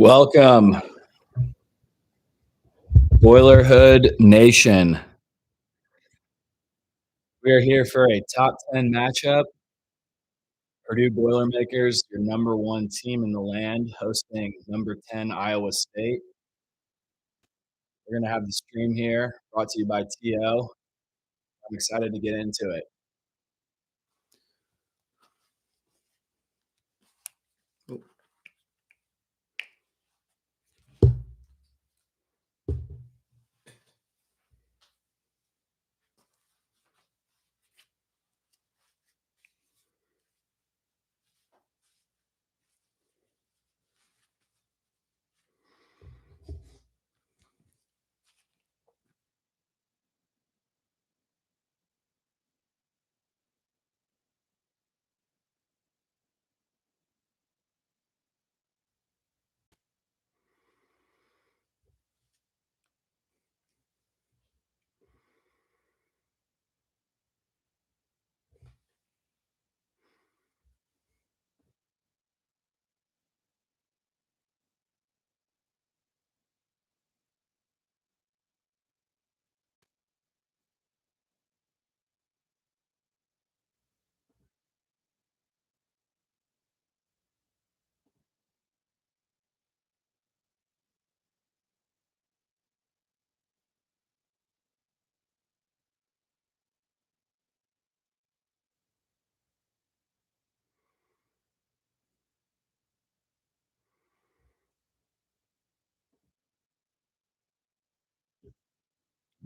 Welcome, Boilerhood Nation. We are here for a top 10 matchup. Purdue Boilermakers, your number one team in the land, hosting number 10 Iowa State. We're going to have the stream here, brought to you by TO. I'm excited to get into it.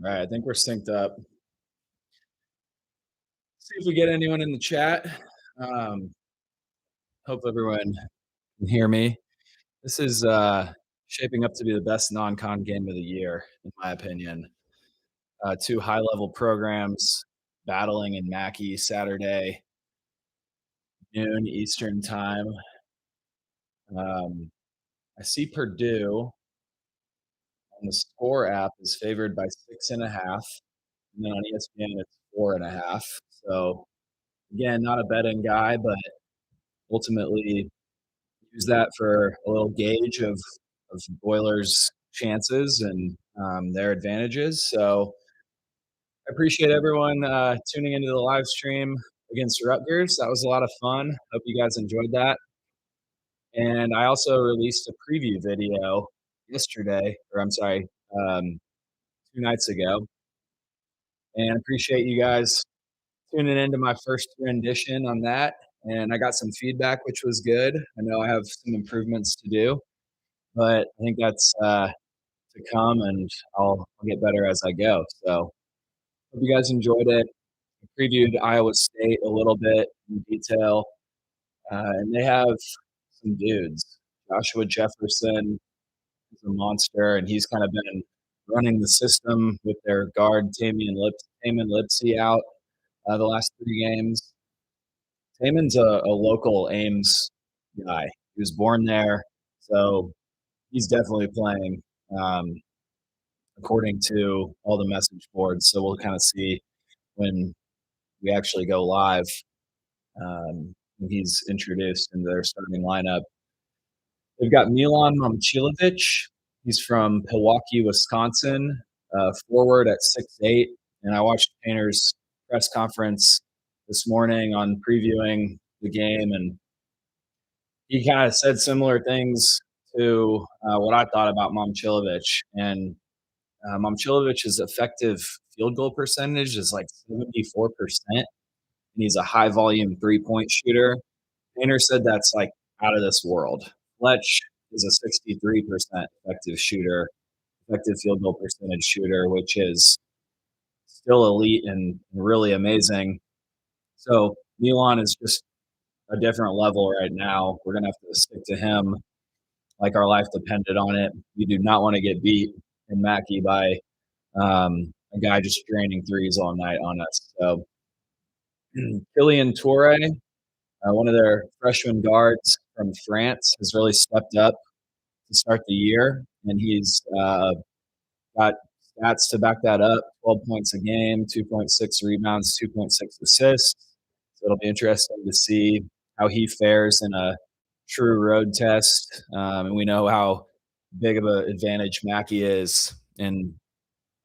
All right, I think we're synced up. See if we get anyone in the chat. Hope everyone can hear me. This is shaping up to be the best non-con game of the year, in my opinion. Two high-level programs battling in Mackey Saturday, noon Eastern time. I see Purdue on the Score app is favored by 6.5, and then on ESPN it's 4.5. So again, not a betting guy, but ultimately use that for a little gauge of Boilers' chances and their advantages. So I appreciate everyone tuning into the live stream against Rutgers. That was a lot of fun. Hope you guys enjoyed that. And I also released a preview video yesterday, or I'm sorry, 2 nights ago. And I appreciate you guys tuning into my first rendition on that. And I got some feedback, which was good. I know I have some improvements to do, but I think that's to come, and I'll get better as I go. So hope you guys enjoyed it. I previewed Iowa State a little bit in detail, and they have some dudes. Joshua Jefferson is a monster, and he's kind of been running the system with their guard Taman Lipsey out the last 3 games. Taman's a local Ames guy. He was born there, so he's definitely playing according to all the message boards. So we'll kind of see when we actually go live when he's introduced into their starting lineup. They've got Milan Momcilovic. He's from Milwaukee, Wisconsin, forward at 6'8". And I watched Painter's press conference this morning on previewing the game, and he kind of said similar things to what I thought about Momcilovic. And Momcilovic's effective field goal percentage is like 74%, and he's a high volume 3-point shooter. Painter said that's like out of this world. Fletch is a 63% effective field goal percentage shooter, which is still elite and really amazing. So Milan is just a different level right now. We're going to have to stick to him like our life depended on it. We do not want to get beat in Mackey by a guy just draining threes all night on us. So Kylian Toure, one of their freshman guards from France, has really stepped up to start the year, and he's got stats to back that up: 12 points a game, 2.6 rebounds, 2.6 assists. So it'll be interesting to see how he fares in a true road test. And we know how big of an advantage Mackey is in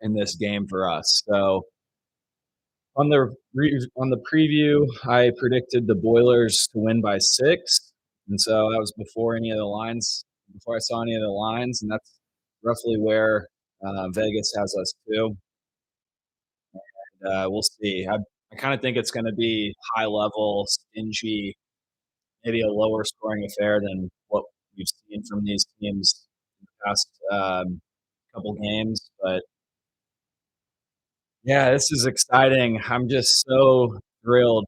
this game for us. So on the preview, I predicted the Boilers to win by 6, and so that was before I saw any of the lines, and that's roughly where Vegas has us too. We'll see. I kind of think it's going to be high level, stingy, maybe a lower scoring affair than what we've seen from these teams in the past couple games. But yeah, this is exciting. I'm just so thrilled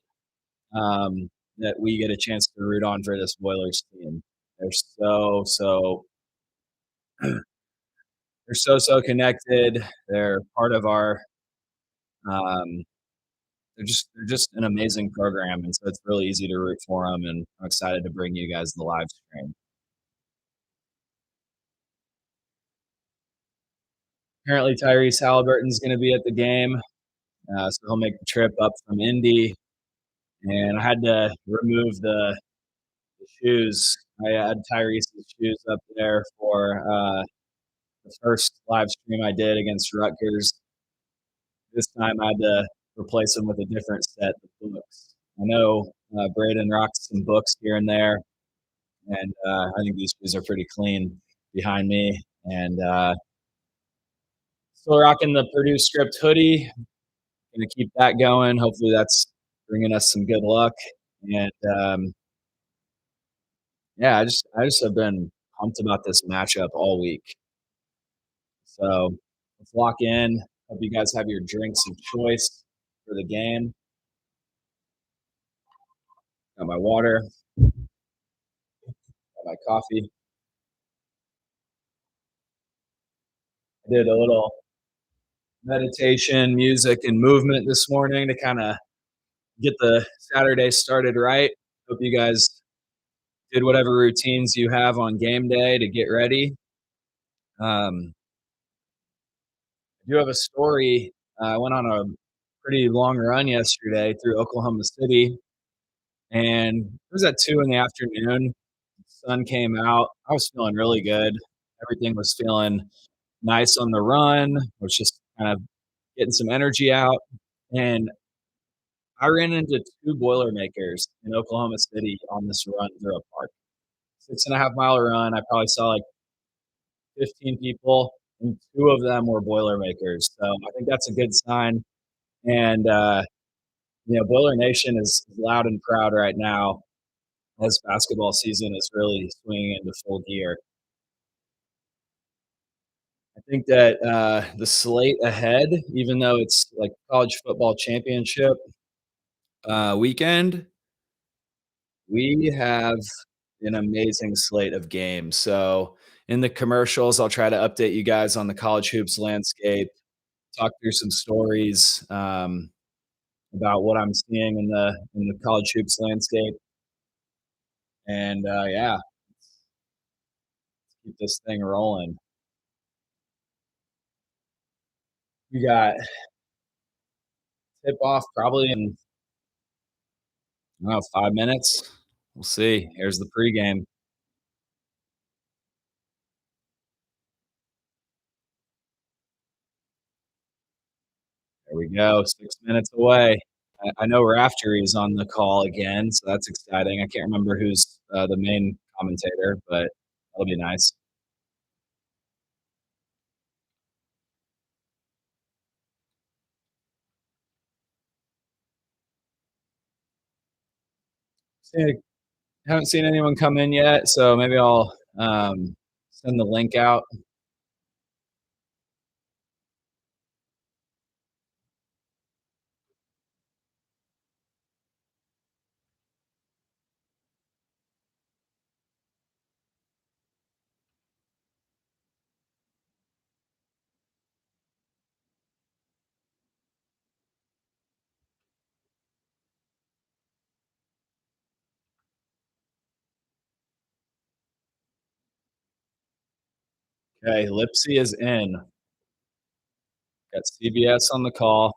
that we get a chance to root on for this Boilers team. They're so connected. They're part of our um, they're just an amazing program, and so it's really easy to root for them. And I'm excited to bring you guys the live stream. Apparently, Tyrese Halliburton's going to be at the game, so he'll make the trip up from Indy. And I had to remove the shoes. I had Tyrese's shoes up there for the first live stream I did against Rutgers. This time I had to replace them with a different set of books. I know Braden rocks some books here and there, and I think these shoes are pretty clean behind me. And still rocking the Purdue script hoodie. Going to keep that going. Hopefully, that's bringing us some good luck. And yeah, I just have been pumped about this matchup all week. So let's lock in. Hope you guys have your drinks of choice for the game. Got my water, got my coffee. I did a little meditation, music, and movement this morning to kind of get the Saturday started right. Hope you guys did whatever routines you have on game day to get ready. I do have a story. I went on a pretty long run yesterday through Oklahoma City, and it was at 2 in the afternoon. The sun came out. I was feeling really good. Everything was feeling nice on the run. I was just kind of getting some energy out. And I ran into two Boilermakers in Oklahoma City on this run through a park. 6.5 mile run. I probably saw like 15 people, and two of them were Boilermakers. So I think that's a good sign. And Boiler Nation is loud and proud right now as basketball season is really swinging into full gear. I think that the slate ahead, even though it's like college football championship weekend, we have an amazing slate of games. So in the commercials, I'll try to update you guys on the college hoops landscape, talk through some stories about what I'm seeing in the college hoops landscape, and yeah, keep this thing rolling. We got tip off probably in I don't know 5 minutes. We'll see. Here's the pregame. There we go. 6 minutes away. I know Raftery is on the call again, so that's exciting. I can't remember who's the main commentator, but that'll be nice. See, haven't seen anyone come in yet, so maybe I'll send the link out. Okay, Lipsy is in. Got CBS on the call.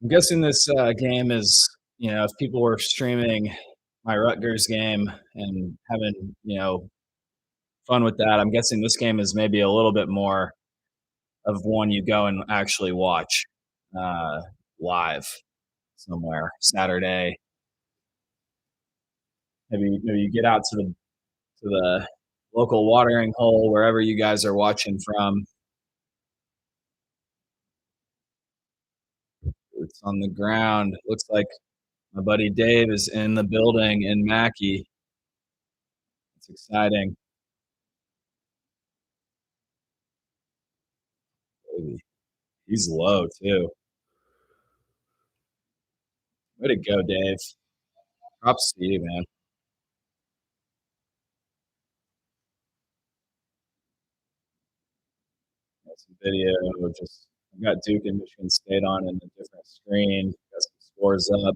I'm guessing this game is, if people were streaming my Rutgers game and having, fun with that, I'm guessing this game is maybe a little bit more of one you go and actually watch uh, live somewhere Saturday. Maybe you get out to the local watering hole wherever you guys are watching from. It's on the ground. Looks like my buddy Dave is in the building in Mackey. It's exciting. He's low too. Way to go, Dave. Props to you, man. Got some video. Just I've got Duke and Michigan State on in a different screen. Got some scores up.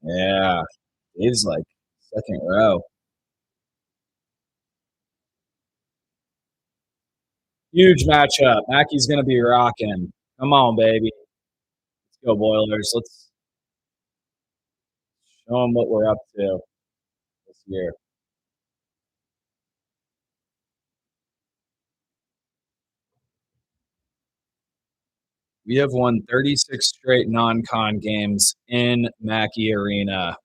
Yeah, Dave's like second row. Huge matchup. Mackey's gonna be rocking. Come on, baby. Let's go, Boilers. Let's show them what we're up to this year. We have won 36 straight non-con games in Mackey Arena.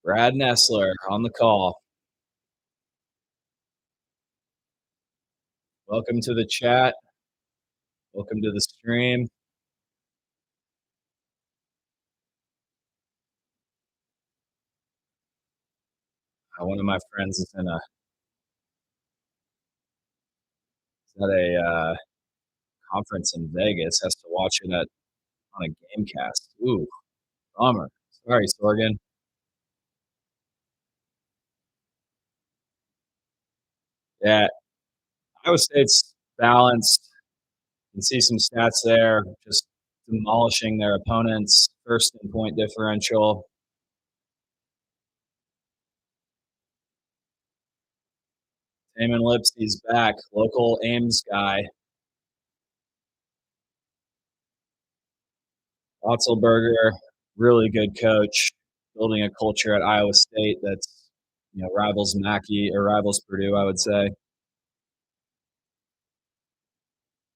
Brad Nessler on the call. Welcome to the chat. Welcome to the stream. One of my friends is at a conference in Vegas. Has to watch it on a GameCast. Ooh, bummer. Sorry, Sorgan. Yeah, Iowa State's balanced. You can see some stats there, just demolishing their opponents. First in point differential. Damon Lipsey's back, local Ames guy. Otzelberger, really good coach, building a culture at Iowa State that's rivals Mackey or rivals Purdue, I would say.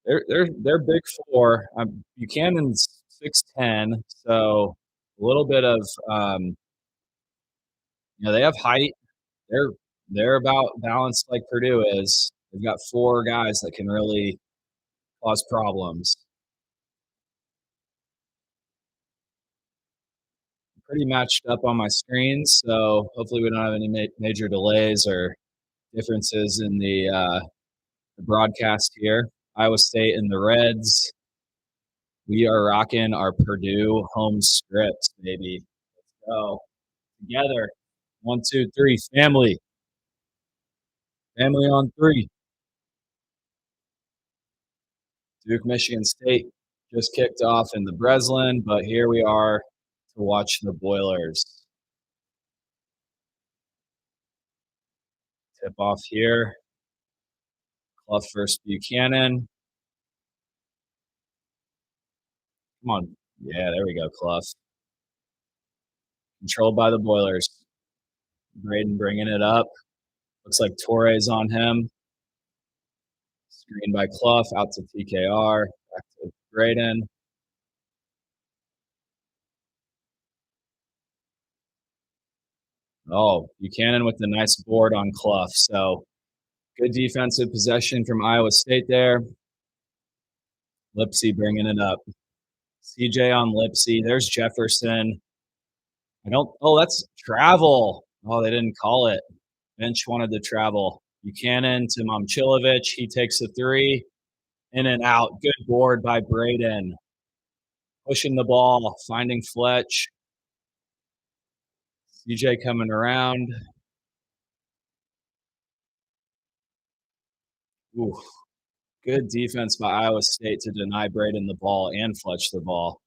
They're big four. Buchanan's 6'10", so a little bit of they have height. They're about balanced like Purdue is. They've got four guys that can really cause problems. Pretty matched up on my screens, so hopefully we don't have any major delays or differences in the broadcast here. Iowa State and the Reds. We are rocking our Purdue home scripts, baby. Let's go together. 1, 2, 3. Family. Family on three. Duke, Michigan State just kicked off in the Breslin, but here we are to watch the Boilers. Tip off here. Clough versus Buchanan. Come on. Yeah, there we go, Clough. Controlled by the Boilers. Braden bringing it up. Looks like Torres on him. Screen by Clough, out to TKR. Back to Braden. Oh, Buchanan with the nice board on Clough. So good defensive possession from Iowa State there. Lipsey bringing it up. CJ on Lipsey. There's Jefferson. That's travel. Oh, they didn't call it. Bench wanted to travel. Buchanan to Momchilovich. He takes a three. In and out. Good board by Braden. Pushing the ball, finding Fletch. CJ coming around. Ooh, Good defense by Iowa State to deny Braden the ball and Fletch the ball.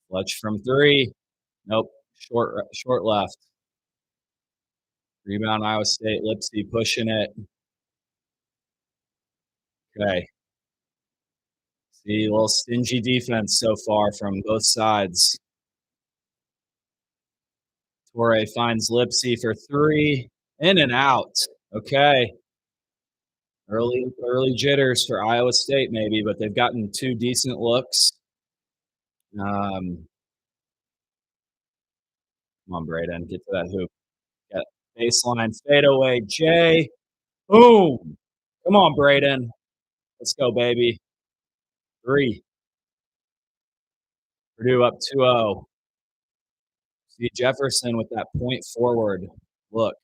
Fletch from three. Nope. Short left. Rebound Iowa State. Lipsy pushing it. Okay. See, a little stingy defense so far from both sides. Torre finds Lipsy for three. In and out. Okay. Early jitters for Iowa State, maybe, but they've gotten two decent looks. Come on, Braden, get to that hoop. Got baseline fadeaway. Jay. Boom. Come on, Braden. Let's go, baby. Three. Purdue up 2-0. See Jefferson with that point forward look.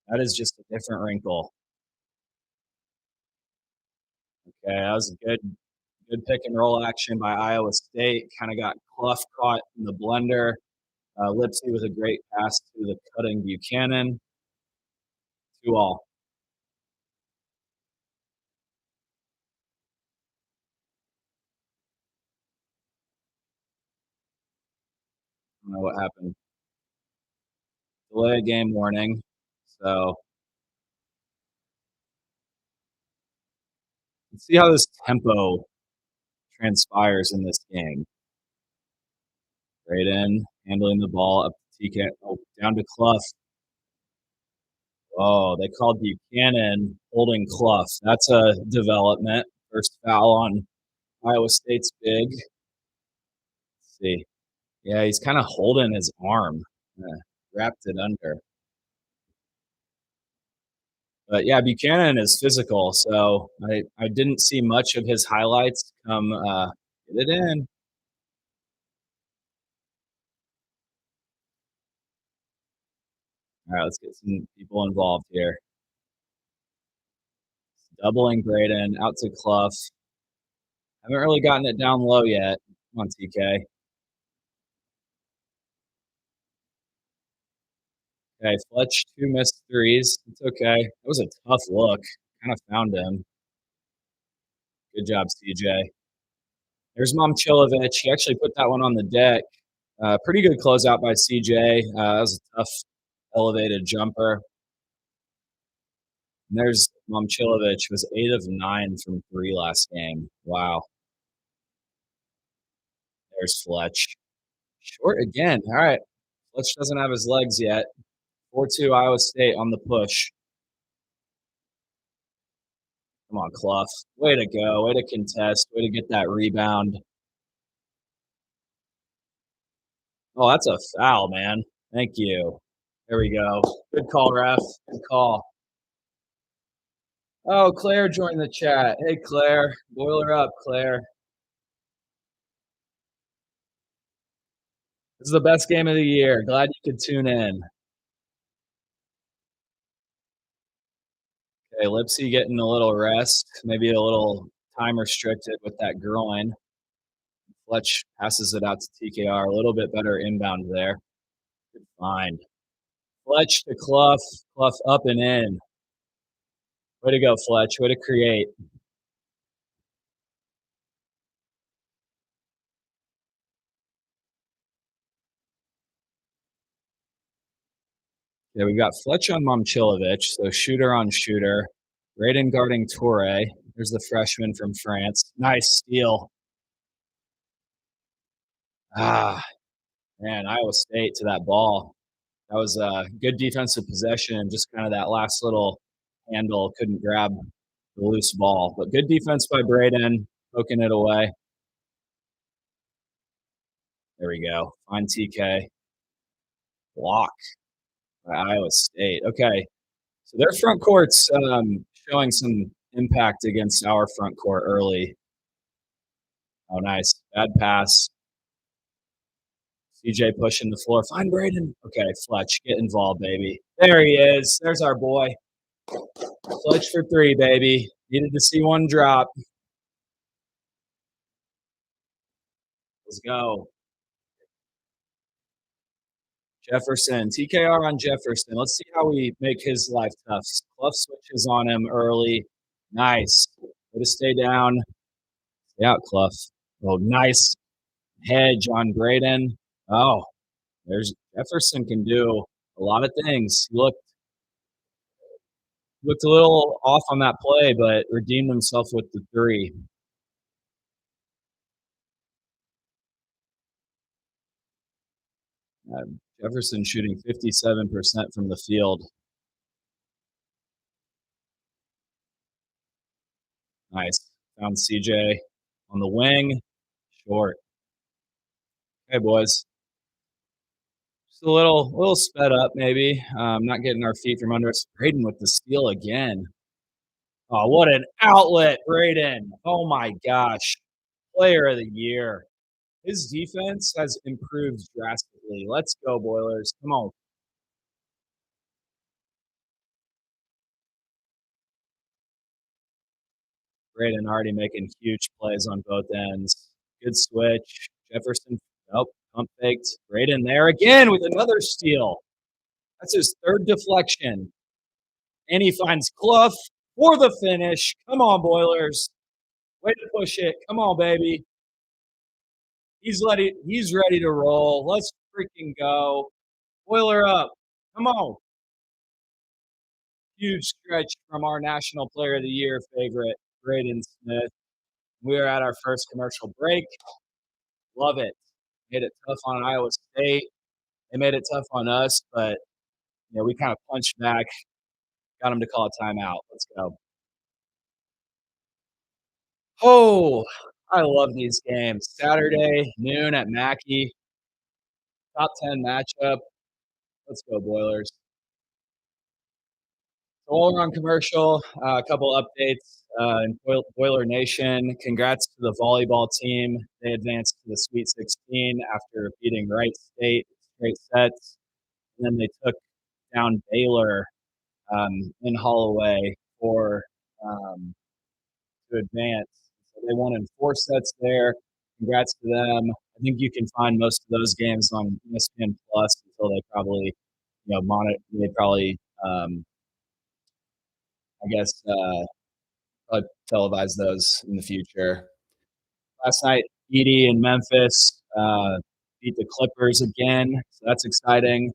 That is just a different wrinkle. Okay, that was a good pick and roll action by Iowa State. Kind of got Clough caught in the blender. Lipsy with a great pass to the cutting Buchanan. 2-all. I don't know what happened. Delay game warning. So let's see how this tempo transpires in this game. Braden handling the ball up to TK. Oh, down to Clough. Oh, they called Buchanan holding Clough. That's a development. First foul on Iowa State's big. Let's see. Yeah, he's kind of holding his arm. Wrapped it under. But yeah, Buchanan is physical, so I didn't see much of his highlights come get it in. All right, let's get some people involved here. Doubling Braden, out to Clough. Haven't really gotten it down low yet. Come on, TK. Okay, Fletch, two missed threes. It's okay. It was a tough look. Kind of found him. Good job, CJ. There's Momchilovich. He actually put that one on the deck. Pretty good closeout by CJ. That was a tough elevated jumper. And there's Momchilovich, was 8 of 9 from three last game. Wow. There's Fletch. Short again. All right. Fletch doesn't have his legs yet. 4-2 Iowa State on the push. Come on, Clough. Way to go. Way to contest. Way to get that rebound. Oh, that's a foul, man. Thank you. There we go. Good call, ref. Good call. Oh, Claire joined the chat. Hey, Claire. Boiler up, Claire. This is the best game of the year. Glad you could tune in. Okay, Lipsy getting a little rest, maybe a little time restricted with that groin. Fletch passes it out to TKR. A little bit better inbound there. Good find. Fletch to Clough. Clough up and in. Way to go, Fletch. Way to create. Yeah, we got Fletch on Momchilovich, so shooter on shooter. Braden guarding Torre. There's the freshman from France. Nice steal. Ah, man, Iowa State to that ball. That was a good defensive possession. Just kind of that last little handle couldn't grab the loose ball. But good defense by Braden, poking it away. There we go. Fine TK. Block by Iowa State. Okay. So their front court's showing some impact against our front court early. Oh, nice. Bad pass. CJ pushing the floor. Find Braden. Okay, Fletch, get involved, baby. There he is. There's our boy. Fletch for three, baby. Needed to see one drop. Let's go. Jefferson. TKR on Jefferson. Let's see how we make his life tough. Clough switches on him early. Nice. Way to stay down. Stay out, Clough. Oh, nice hedge on Braden. Oh, there's Jefferson can do a lot of things. He looked a little off on that play, but redeemed himself with the three. Jefferson shooting 57% from the field. Nice. Found CJ on the wing. Short. Hey, boys. Just a little sped up, maybe. Not getting our feet from under us. Braden with the steal again. Oh, what an outlet, Braden. Oh, my gosh. Player of the year. His defense has improved drastically. Let's go, Boilers. Come on. Braden already making huge plays on both ends. Good switch. Jefferson, nope, pump faked. Braden there again with another steal. That's his third deflection. And he finds Clough for the finish. Come on, Boilers. Way to push it. Come on, baby. He's ready to roll. Let's freaking go. Boiler up. Come on. Huge stretch from our National Player of the Year favorite, Braden Smith. We are at our first commercial break. Love it. Made it tough on Iowa State. They made it tough on us, but we kind of punched back, got them to call a timeout. Let's go. Oh, I love these games. Saturday, noon at Mackey. Top 10 matchup. Let's go, Boilers. So while we're on commercial, a couple updates in Boiler Nation. Congrats to the volleyball team. They advanced to the Sweet 16 after beating Wright State straight sets. And then they took down Baylor in Holloway to advance. So they won in 4 sets there. Congrats to them. I think you can find most of those games on ESPN Plus until they probably, I guess, probably televise those in the future. Last night, Edie in Memphis beat the Clippers again, so that's exciting.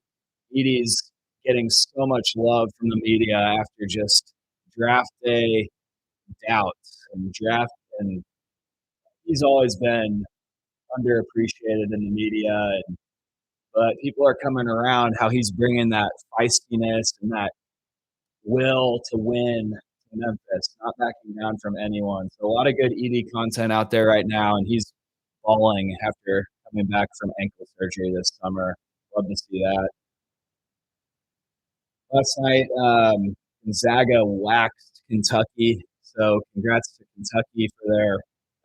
Edie's getting so much love from the media after just draft day doubts and he's always been underappreciated in the media, but people are coming around how he's bringing that feistiness and that will to win to Memphis, not backing down from anyone. So a lot of good ED content out there right now, and he's balling after coming back from ankle surgery this summer. Love to see that. Last night, Gonzaga waxed Kentucky, so congrats to Kentucky for their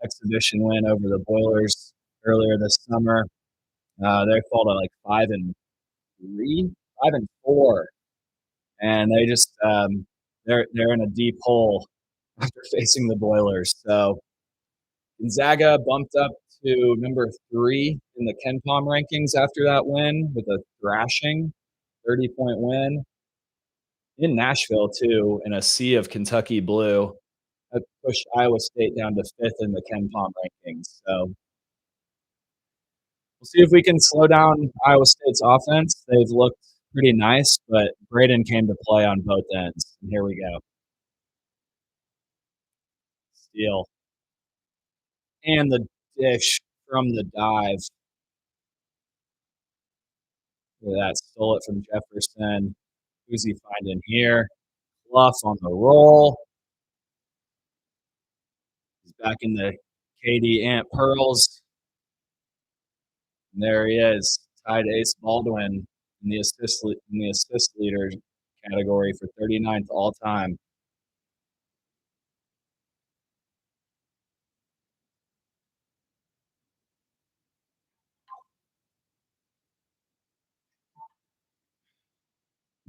exhibition win over the Boilers earlier this summer. They fall to like 5-3, 5-4, and they just they're in a deep hole after facing the Boilers. So Gonzaga bumped up to number 3 in the KenPom rankings after that win with a thrashing, 30-point win in Nashville too, in a sea of Kentucky blue. That pushed Iowa State down to 5th in the KenPom rankings. So we'll see if we can slow down Iowa State's offense. They've looked pretty nice, but Braden came to play on both ends. And here we go. Steal. And the dish from the dive. Look at that. Stole it from Jefferson. Who's he finding here? Clough on the roll. He's back in the KD Ant Pearls. And there he is, tied Ace Baldwin in the assist leader category for 39th all time.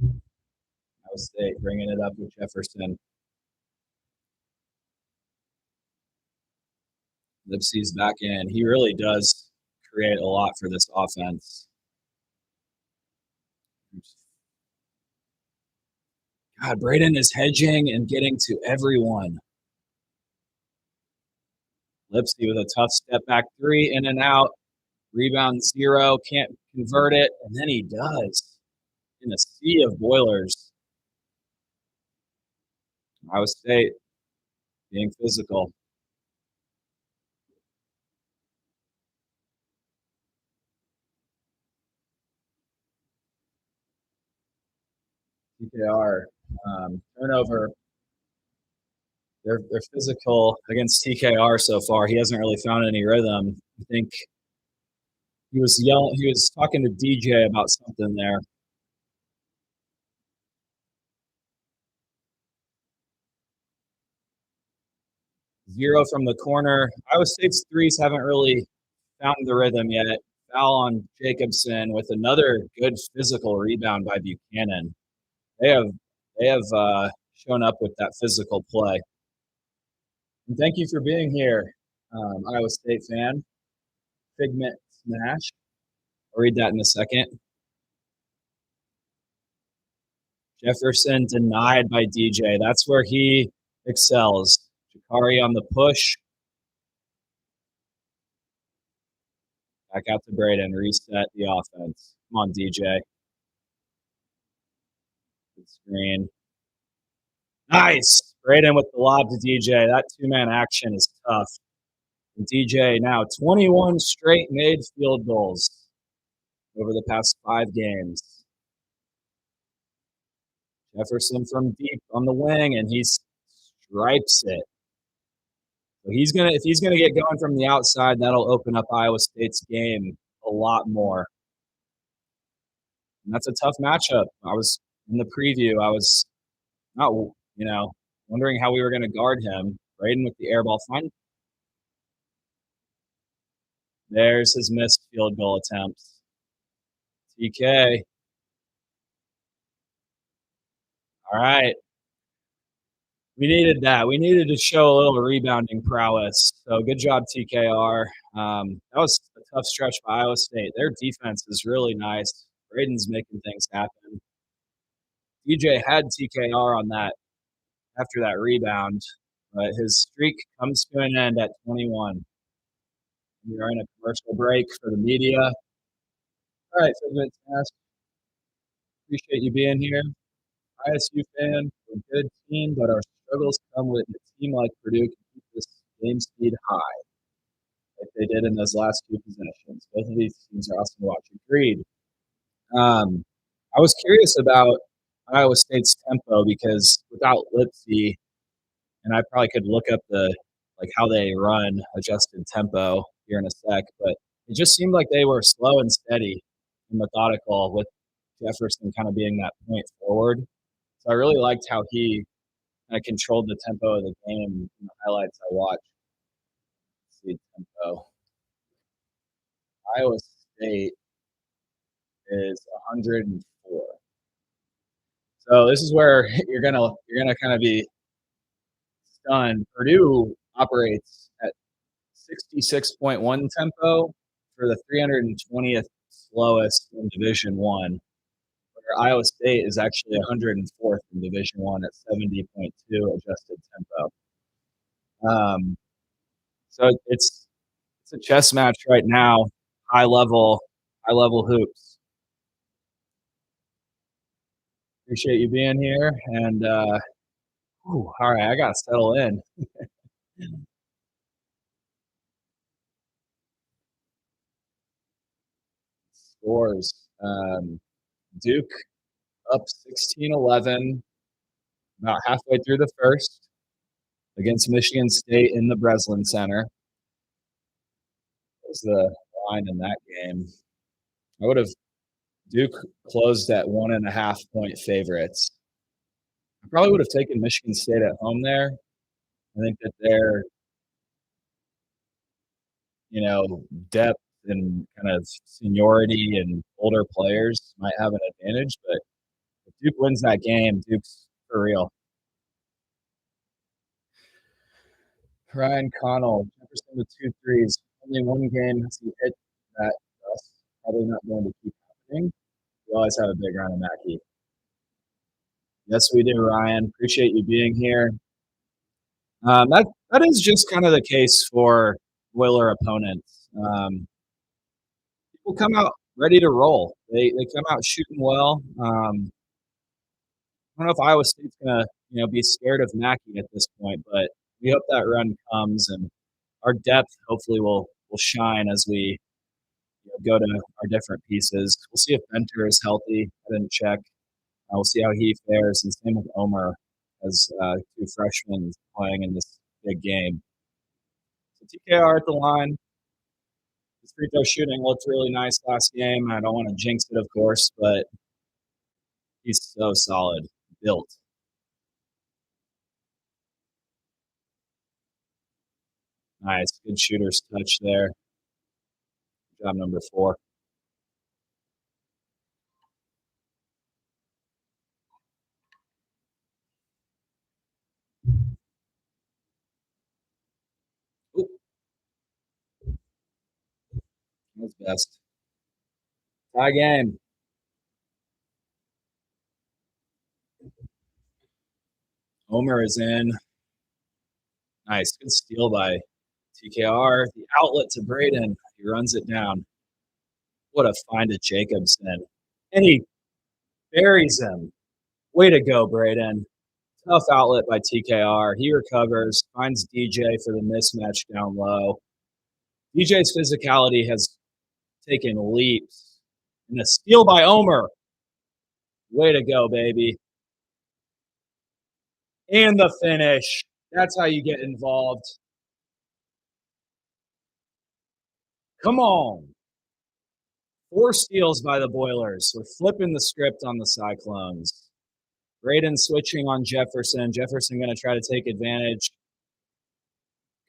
Iowa State bringing it up with Jefferson. Lipsy's back in. He really does create a lot for this offense. God, Braden is hedging and getting to everyone. Lipsy with a tough step back three, in and out. Rebound 0, can't convert it, and then he does. In a sea of Boilers. Iowa State being physical. TKR turnover. They're physical against TKR so far. He hasn't really found any rhythm. I think he was yelling. He was talking to DJ about something there. Zero from the corner. Iowa State's threes haven't really found the rhythm yet. Foul on Jacobson with another good physical rebound by Buchanan. They have shown up with that physical play. And thank you for being here, Iowa State fan. Figment Smash. I'll read that in a second. Jefferson denied by DJ. That's where he excels. Jakari on the push. Back out to Braden. Reset the offense. Come on, DJ. Good screen. Nice. Braden with the lob to DJ. That two-man action is tough. And DJ now 21 straight made field goals over the past 5 games. Jefferson from deep on the wing, and he stripes it. So if he's gonna get going from the outside, that'll open up Iowa State's game a lot more. And that's a tough matchup. I was in the preview. I was not, wondering how we were going to guard him. Braden with the air ball. Fine. There's his missed field goal attempts. TK. All right. We needed that. We needed to show a little rebounding prowess. So good job, TKR. That was a tough stretch by Iowa State. Their defense is really nice. Braden's making things happen. DJ had TKR on that after that rebound, but his streak comes to an end at 21. We are in a commercial break for the media. All right, Figment Smash. Appreciate you being here. ISU fan, we're a good team, but our struggles come with a team like Purdue can keep this game speed high, like they did in those last 2 possessions. Both of these teams are awesome to watch. Agreed. I was curious about Iowa State's tempo because without Lipsy, and I probably could look up how they run adjusted tempo here in a sec, but it just seemed like they were slow and steady and methodical with Jefferson kind of being that point forward. So I really liked how he kind of controlled the tempo of the game in the highlights I watched. Let's see tempo. Iowa State is 104. So this is where you're gonna kind of be stunned. Purdue operates at 66.1 tempo for the 320th slowest in Division One. Where Iowa State is actually 104th in Division One at 70.2 adjusted tempo. So it's a chess match right now. High level hoops. Appreciate you being here, and all right, I gotta settle in. Scores. Duke up 16-11, about halfway through the first, against Michigan State in the Breslin Center. What was the line in that game? I would have Duke closed at 1.5 point favorites. I probably would have taken Michigan State at home there. I think that their, depth and kind of seniority and older players might have an advantage, but if Duke wins that game, Duke's for real. Ryan Connell, Jefferson with 2 threes. Only one game has he hit that. That's probably not going to keep happening. We always have a big run of Mackey. Yes, we do, Ryan. Appreciate you being here. That is just kind of the case for Boiler opponents. People come out ready to roll. They come out shooting well. I don't know if Iowa State's gonna be scared of Mackey at this point, but we hope that run comes and our depth hopefully will shine as we go to our different pieces. We'll see if Benter is healthy. I didn't check. We'll see how he fares, and same with Omer as two freshmen playing in this big game. So TKR at the line. His free throw shooting looked really nice last game. I don't want to jinx it, of course, but he's so solid, built. Nice, good shooter's touch there. Job number 4. Ooh, that's best. Tie game. Homer is in. Nice, good steal by TKR. The outlet to Braden. He runs it down. What a find at Jacobson. And he buries him. Way to go, Braden. Tough outlet by TKR. He recovers, finds DJ for the mismatch down low. DJ's physicality has taken leaps. And a steal by Omer. Way to go, baby. And the finish. That's how you get involved. Come on. 4 steals by the Boilers. We're flipping the script on the Cyclones. Braden switching on Jefferson. Jefferson going to try to take advantage.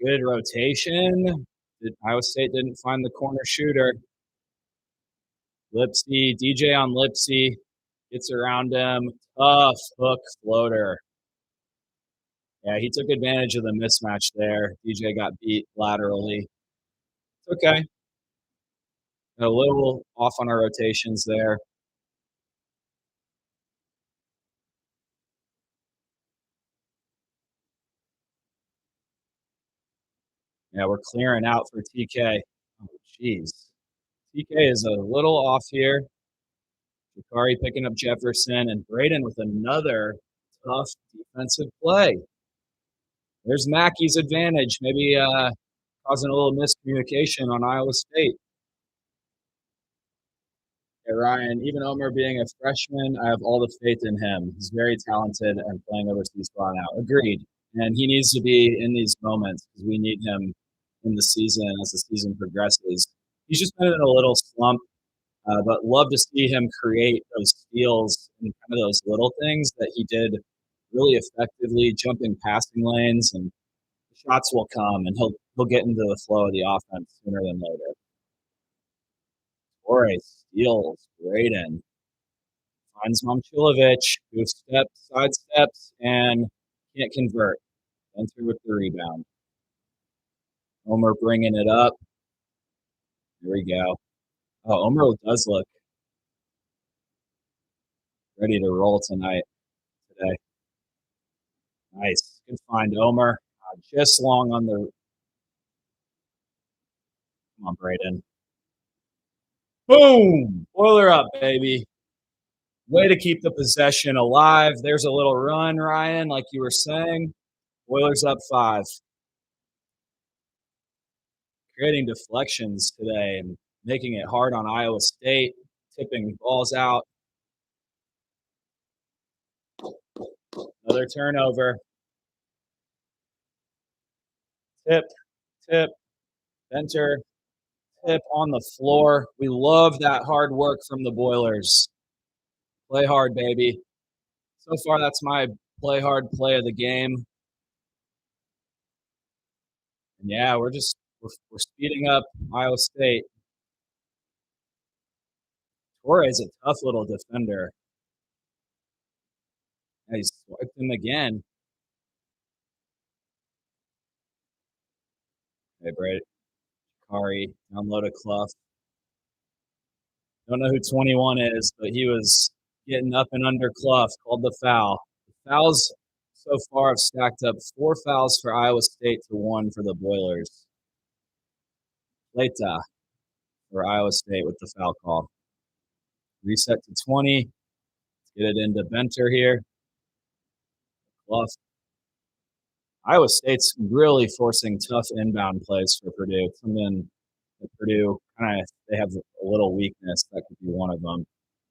Good rotation. Iowa State didn't find the corner shooter. Lipsy, DJ on Lipsy. Gets around him. Tough hook floater. Yeah, he took advantage of the mismatch there. DJ got beat laterally. It's okay. A little off on our rotations there. Yeah, we're clearing out for TK. Oh, jeez. TK is a little off here. Jakari picking up Jefferson and Braden with another tough defensive play. There's Mackey's advantage, maybe causing a little miscommunication on Iowa State. Hey, Ryan, even Omer being a freshman, I have all the faith in him. He's very talented and playing overseas ball now. Agreed. And he needs to be in these moments because we need him in the season as the season progresses. He's just been in a little slump, but love to see him create those steals and kind of those little things that he did really effectively, jumping passing lanes, and the shots will come, and he'll get into the flow of the offense sooner than later. Torrey steals, Braden finds Momcilovic, who steps, sidesteps, and can't convert. Enter with the rebound. Omer bringing it up. Here we go. Oh, Omer does look ready to roll today. Nice. Good find, Omer. Just long on the. Come on, Braden. Boom! Boiler up, baby. Way to keep the possession alive. There's a little run, Ryan, like you were saying. Boilers up 5. Creating deflections today and making it hard on Iowa State, tipping balls out. Another turnover. Tip, Benter, tip on the floor. We love that hard work from the Boilers. Play hard, baby. So far, that's my play hard play of the game. And yeah, we're speeding up Iowa State. Torrey's a tough little defender. Yeah, he swiped him again. Hey, Brady. Kari, download a Clough. Don't know who 21 is, but he was getting up and under Clough, called the foul. The foul's so far have stacked up 4 fouls for Iowa State to 1 for the Boilers. Plata for Iowa State with the foul call. Reset to 20. Let's get it into Benter here. Bluff. Iowa State's really forcing tough inbound plays for Purdue. Something that Purdue they have a little weakness. That could be one of them.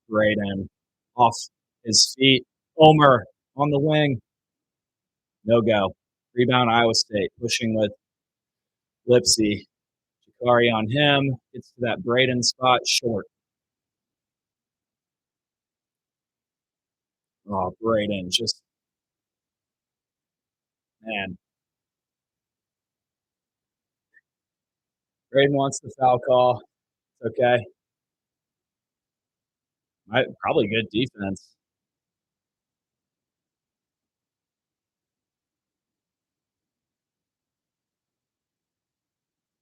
Braden off his feet. Omer on the wing. No go. Rebound Iowa State. Pushing with Lipsy. Jakari on him. Gets to that Braden spot. Short. Oh, Braden. Just, man. Braden wants the foul call. It's okay. Probably good defense.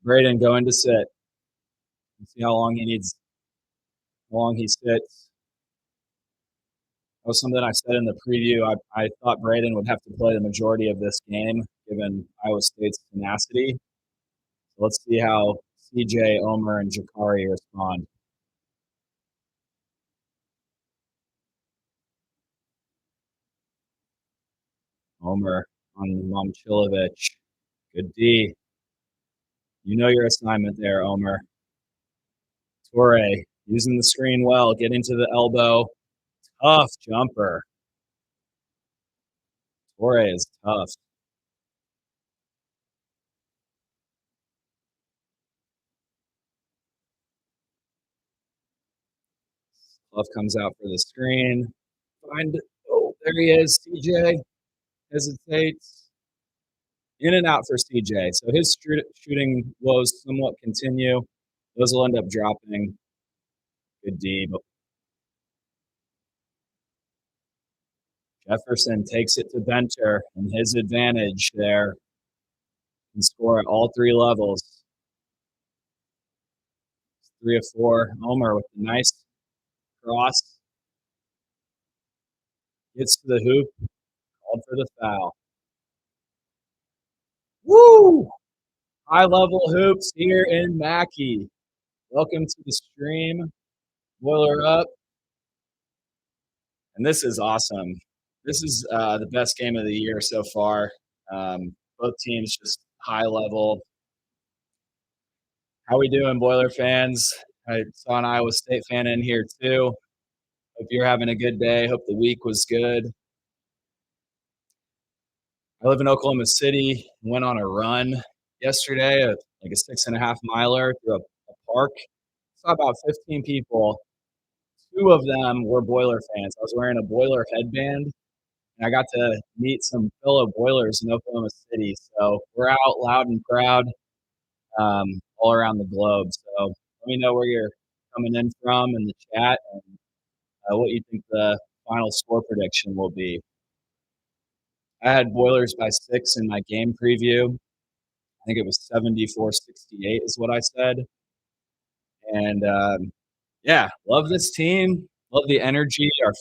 Braden going to sit. Let's see how long he sits. That was something I said in the preview. I thought Braden would have to play the majority of this game, given Iowa State's tenacity. So let's see how CJ, Omer, and Jakari respond. Omer on Momchilovich. Good D. You know your assignment there, Omer. Torre using the screen well, getting to the elbow. Tough jumper. Torre is tough. Love comes out for the screen. There he is. CJ hesitates. In and out for CJ. So his shooting woes somewhat continue. Those will end up dropping. Good D. But Jefferson takes it to Benter, and his advantage there. Can score at all 3 levels. 3 of 4. Omer with a nice cross. Gets to the hoop. Called for the foul. Woo! High-level hoops here in Mackey. Welcome to the stream. Boiler up. And this is awesome. This is the best game of the year so far. Both teams just high level. How we doing, Boiler fans? I saw an Iowa State fan in here too. Hope you're having a good day. Hope the week was good. I live in Oklahoma City. Went on a run yesterday, like a 6.5 miler through a park. Saw about 15 people. 2 of them were Boiler fans. I was wearing a Boiler headband, and I got to meet some fellow Boilers in Oklahoma City. So we're out loud and proud all around the globe. So let me know where you're coming in from in the chat and what you think the final score prediction will be. I had Boilers by 6 in my game preview. I think it was 74-68 is what I said. And yeah, love this team. Love the energy, our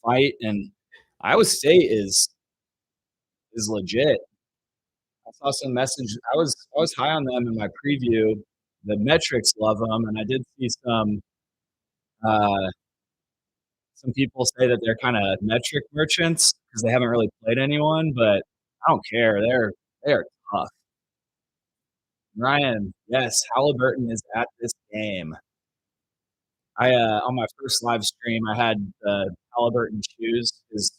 fight, and Iowa State is legit. I saw some message. I was high on them in my preview. The metrics love them, and I did see some people say that they're kind of metric merchants because they haven't really played anyone. But I don't care. They are tough. Ryan, yes, Halliburton is at this game. I on my first live stream, I had the Halliburton shoes, his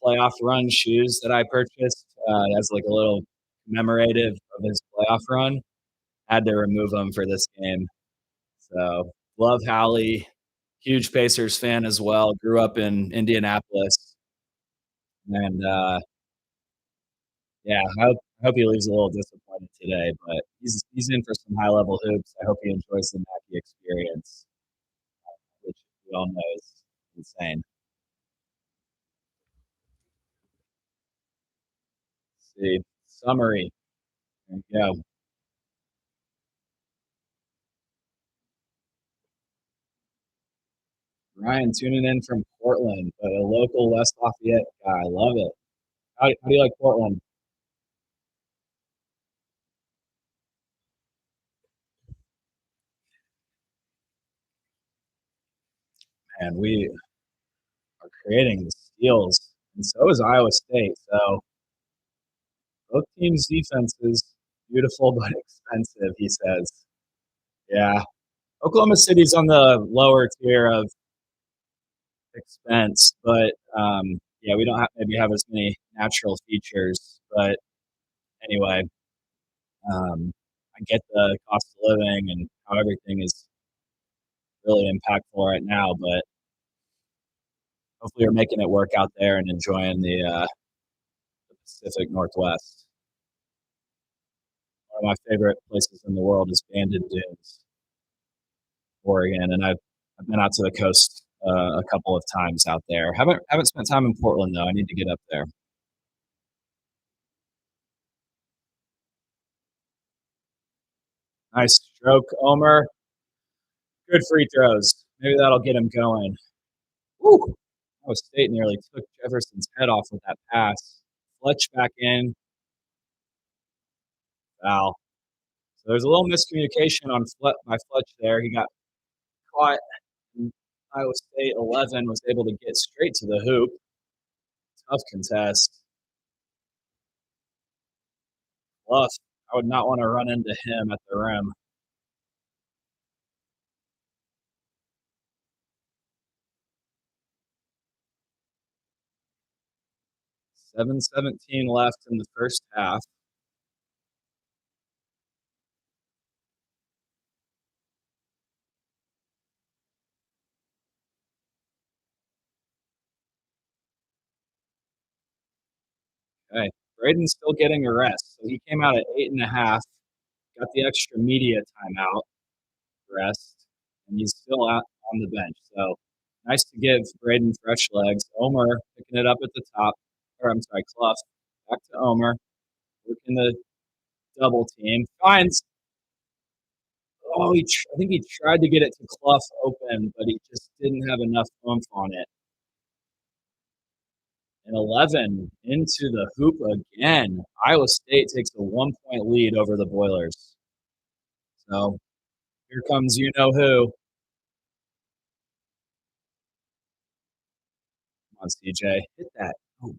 playoff run shoes that I purchased as like a little commemorative of his playoff run. Had to remove them for this game. So love Hallie. Huge Pacers fan as well. Grew up in Indianapolis. And yeah, I hope he leaves a little disappointed today, but he's in for some high level hoops. I hope he enjoys the Mackey experience, which we all know is insane. Let's see, summary. There you go. Ryan tuning in from Portland. Portland, but a local West Lafayette guy. I love it. How do you like Portland? Man, we are creating the steals, and so is Iowa State. So both teams' defenses beautiful but expensive, he says. Yeah, Oklahoma City's on the lower tier of expense, but yeah, we don't have maybe have as many natural features. But anyway, I get the cost of living and how everything is really impactful right now, but hopefully we're making it work out there and enjoying the Pacific Northwest. One of my favorite places in the world is Bandon Dunes, Oregon, and I've been out to the coast a couple of times out there. Haven't spent time in Portland though. I need to get up there. Nice stroke, Omer. Good free throws. Maybe that'll get him going. Woo! Iowa State nearly took Jefferson's head off with that pass. Fletch back in. Foul. So there's a little miscommunication on by Fletch there. He got caught. And Iowa State 11 was able to get straight to the hoop. Tough contest. Bluff. I would not want to run into him at the rim. Seven 17 left in the first half. Okay. Braden's still getting a rest. So he came out at 8.5, got the extra media timeout rest, and he's still out on the bench. So nice to give Braden fresh legs. Omer picking it up at the top. Or I'm sorry, Clough. Back to Omer. Working the double team. Finds. Oh, I think he tried to get it to Clough open, but he just didn't have enough oomph on it. And 11 into the hoop again. Iowa State takes a 1-point lead over the Boilers. So here comes you know who. Come on, CJ. Hit that. Oh,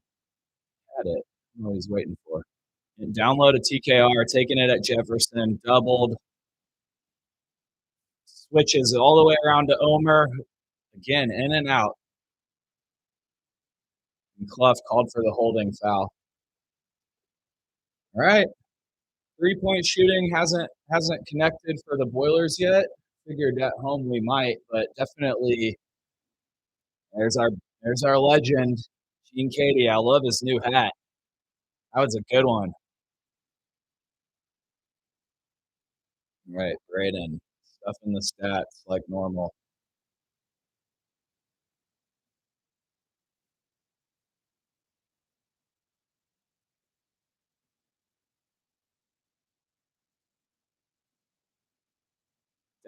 had it. I don't know what he's waiting for. And download a TKR, taking it at Jefferson, doubled. Switches all the way around to Omer. Again, in and out. And Clough called for the holding foul. All right. 3-point shooting hasn't connected for the Boilers yet. Figured at home we might, but definitely there's our legend, Gene Katie. I love his new hat. That was a good one. Right, Braden. Stuff in the stats like normal.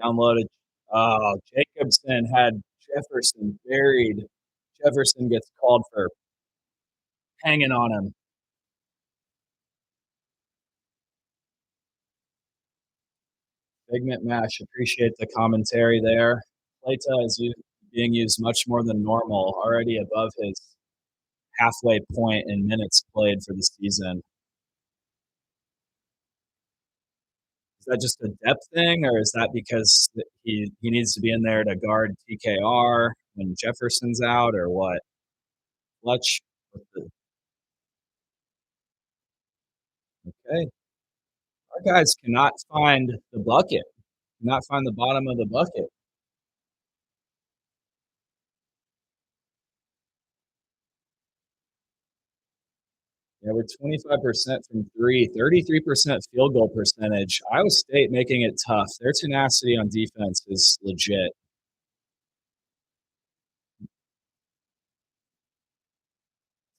Downloaded. Oh, Jacobson had Jefferson buried. Jefferson gets called for hanging on him. Figment Mash, appreciate the commentary there. Plata is being used much more than normal, already above his halfway point in minutes played for the season. Is that just a depth thing, or is that because he needs to be in there to guard TKR when Jefferson's out, or what? Fletch. Okay, our guys cannot find the bucket, cannot find the bottom of the bucket. Yeah, we're 25% from three, 33% field goal percentage. Iowa State making it tough. Their tenacity on defense is legit.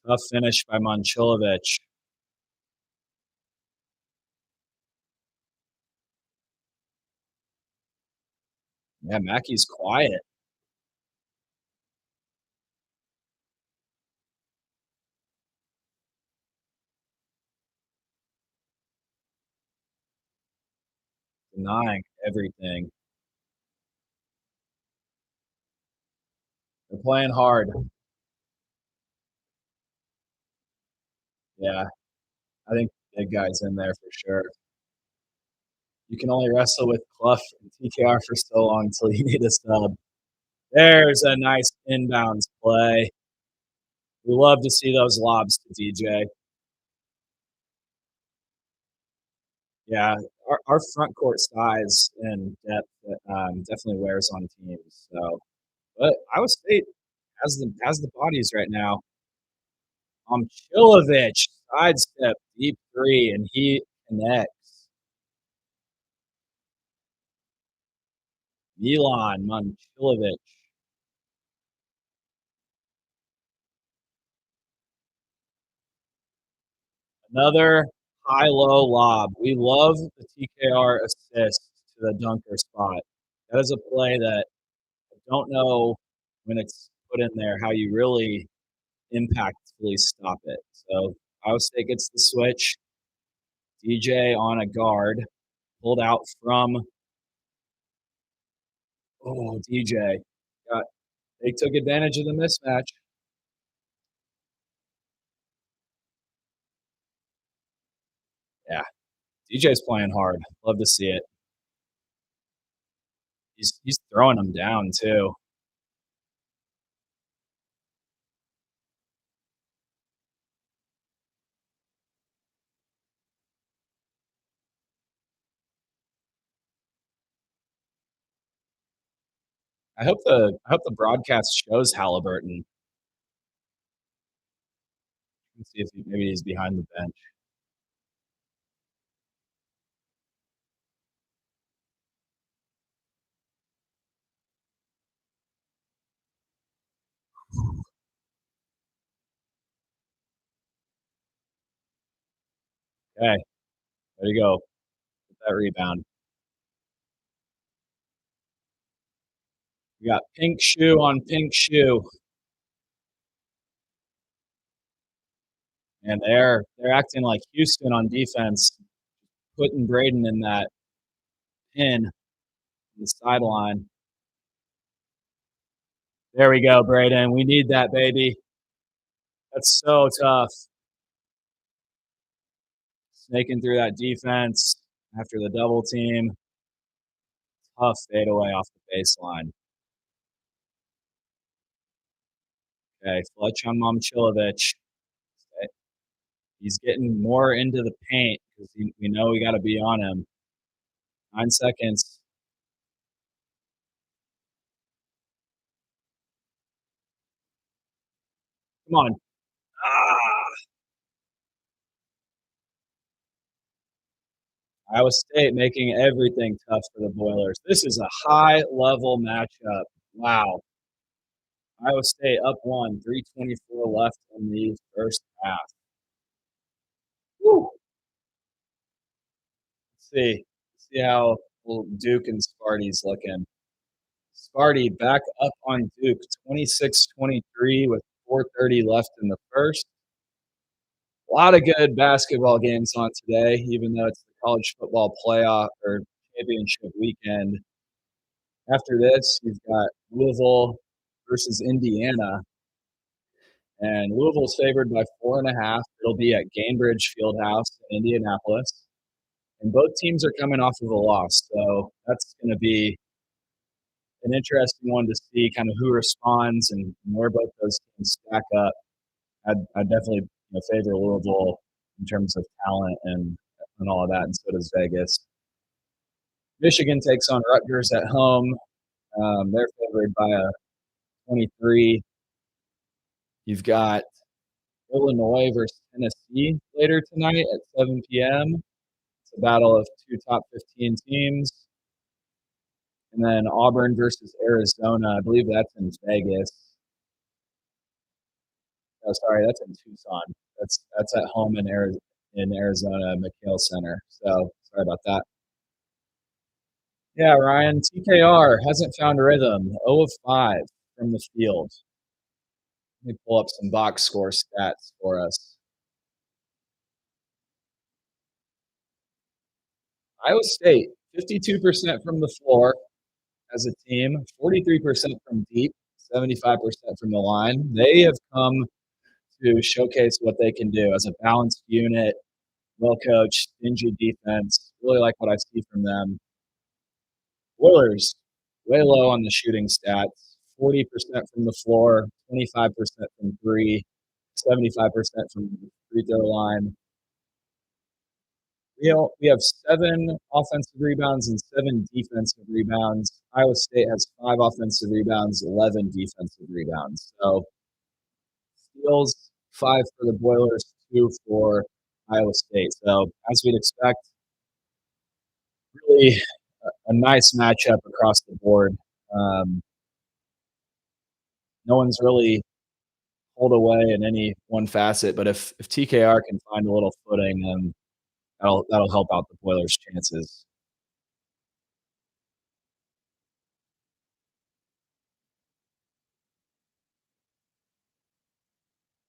Tough finish by Monchilovich. Yeah, Mackey's quiet. denying everything. They're playing hard. Yeah, I think big guys in there for sure. You can only wrestle with Clough and TKR for so long until you need a sub. There's a nice inbounds play. We love to see those lobs to DJ. Yeah, our front court size and depth definitely wears on teams. So, but Iowa State has the bodies right now. Chilovich sidestep deep three, and he connects. Milan Momcilovic. Another high-low lob. We love the TKR assist to the dunker spot. That is a play that I don't know when it's put in there how you really impactfully stop it. So Iowa State gets the switch. DJ on a guard, pulled out from DJ. Got they took advantage of the mismatch. Yeah, DJ's playing hard. Love to see it. He's throwing them down too. I hope the broadcast shows Halliburton. Let's see if maybe he's behind the bench. Okay, there you go. Get that rebound. We got pink shoe on pink shoe. And they're acting like Houston on defense, putting Braden in that pin on the sideline. There we go, Braden. We need that, baby. That's so tough. Snaking through that defense after the double team. Tough fadeaway off the baseline. Okay, Fletch on Momcilovic. Okay. He's getting more into the paint because we know we got to be on him. 9 seconds. Come on. Iowa State making everything tough for the Boilers. This is a high-level matchup. Wow. Iowa State up 1, 3:24 left in the first half. Woo. Let's see how Duke and Sparty's looking. Sparty back up on Duke, 26-23 with 4:30 left in the first. A lot of good basketball games on today, even though it's the college football playoff or championship weekend. After this, you've got Louisville versus Indiana, and Louisville's favored by 4.5. It'll be at Gainbridge Fieldhouse in Indianapolis, and both teams are coming off of a loss, so that's going to be an interesting one to see kind of who responds and where both those teams stack up. I'd definitely favor Louisville in terms of talent and all of that, and so does Vegas. Michigan takes on Rutgers at home. They're favored by a 23. You've got Illinois versus Tennessee later tonight at 7 p.m. It's a battle of two top 15 teams. And then Auburn versus Arizona. I believe that's in Vegas. Oh, sorry, that's in Tucson. That's at home in Arizona, McHale Center. So sorry about that. Yeah, Ryan, TKR hasn't found a rhythm. 0 of 5 from the field. Let me pull up some box score stats for us. Iowa State, 52% from the floor as a team, 43% from deep, 75% from the line. They have come to showcase what they can do as a balanced unit, well coached, stingy defense. Really like what I see from them. Boilers, way low on the shooting stats, 40% from the floor, 25% from three, 75% from the free throw line. We have 7 offensive rebounds and 7 defensive rebounds. Iowa State has 5 offensive rebounds, 11 defensive rebounds. So steals, 5 for the Boilers, 2 for Iowa State. So as we'd expect, really a nice matchup across the board. No one's really pulled away in any one facet, but if TKR can find a little footing, then that'll help out the Boilers' chances.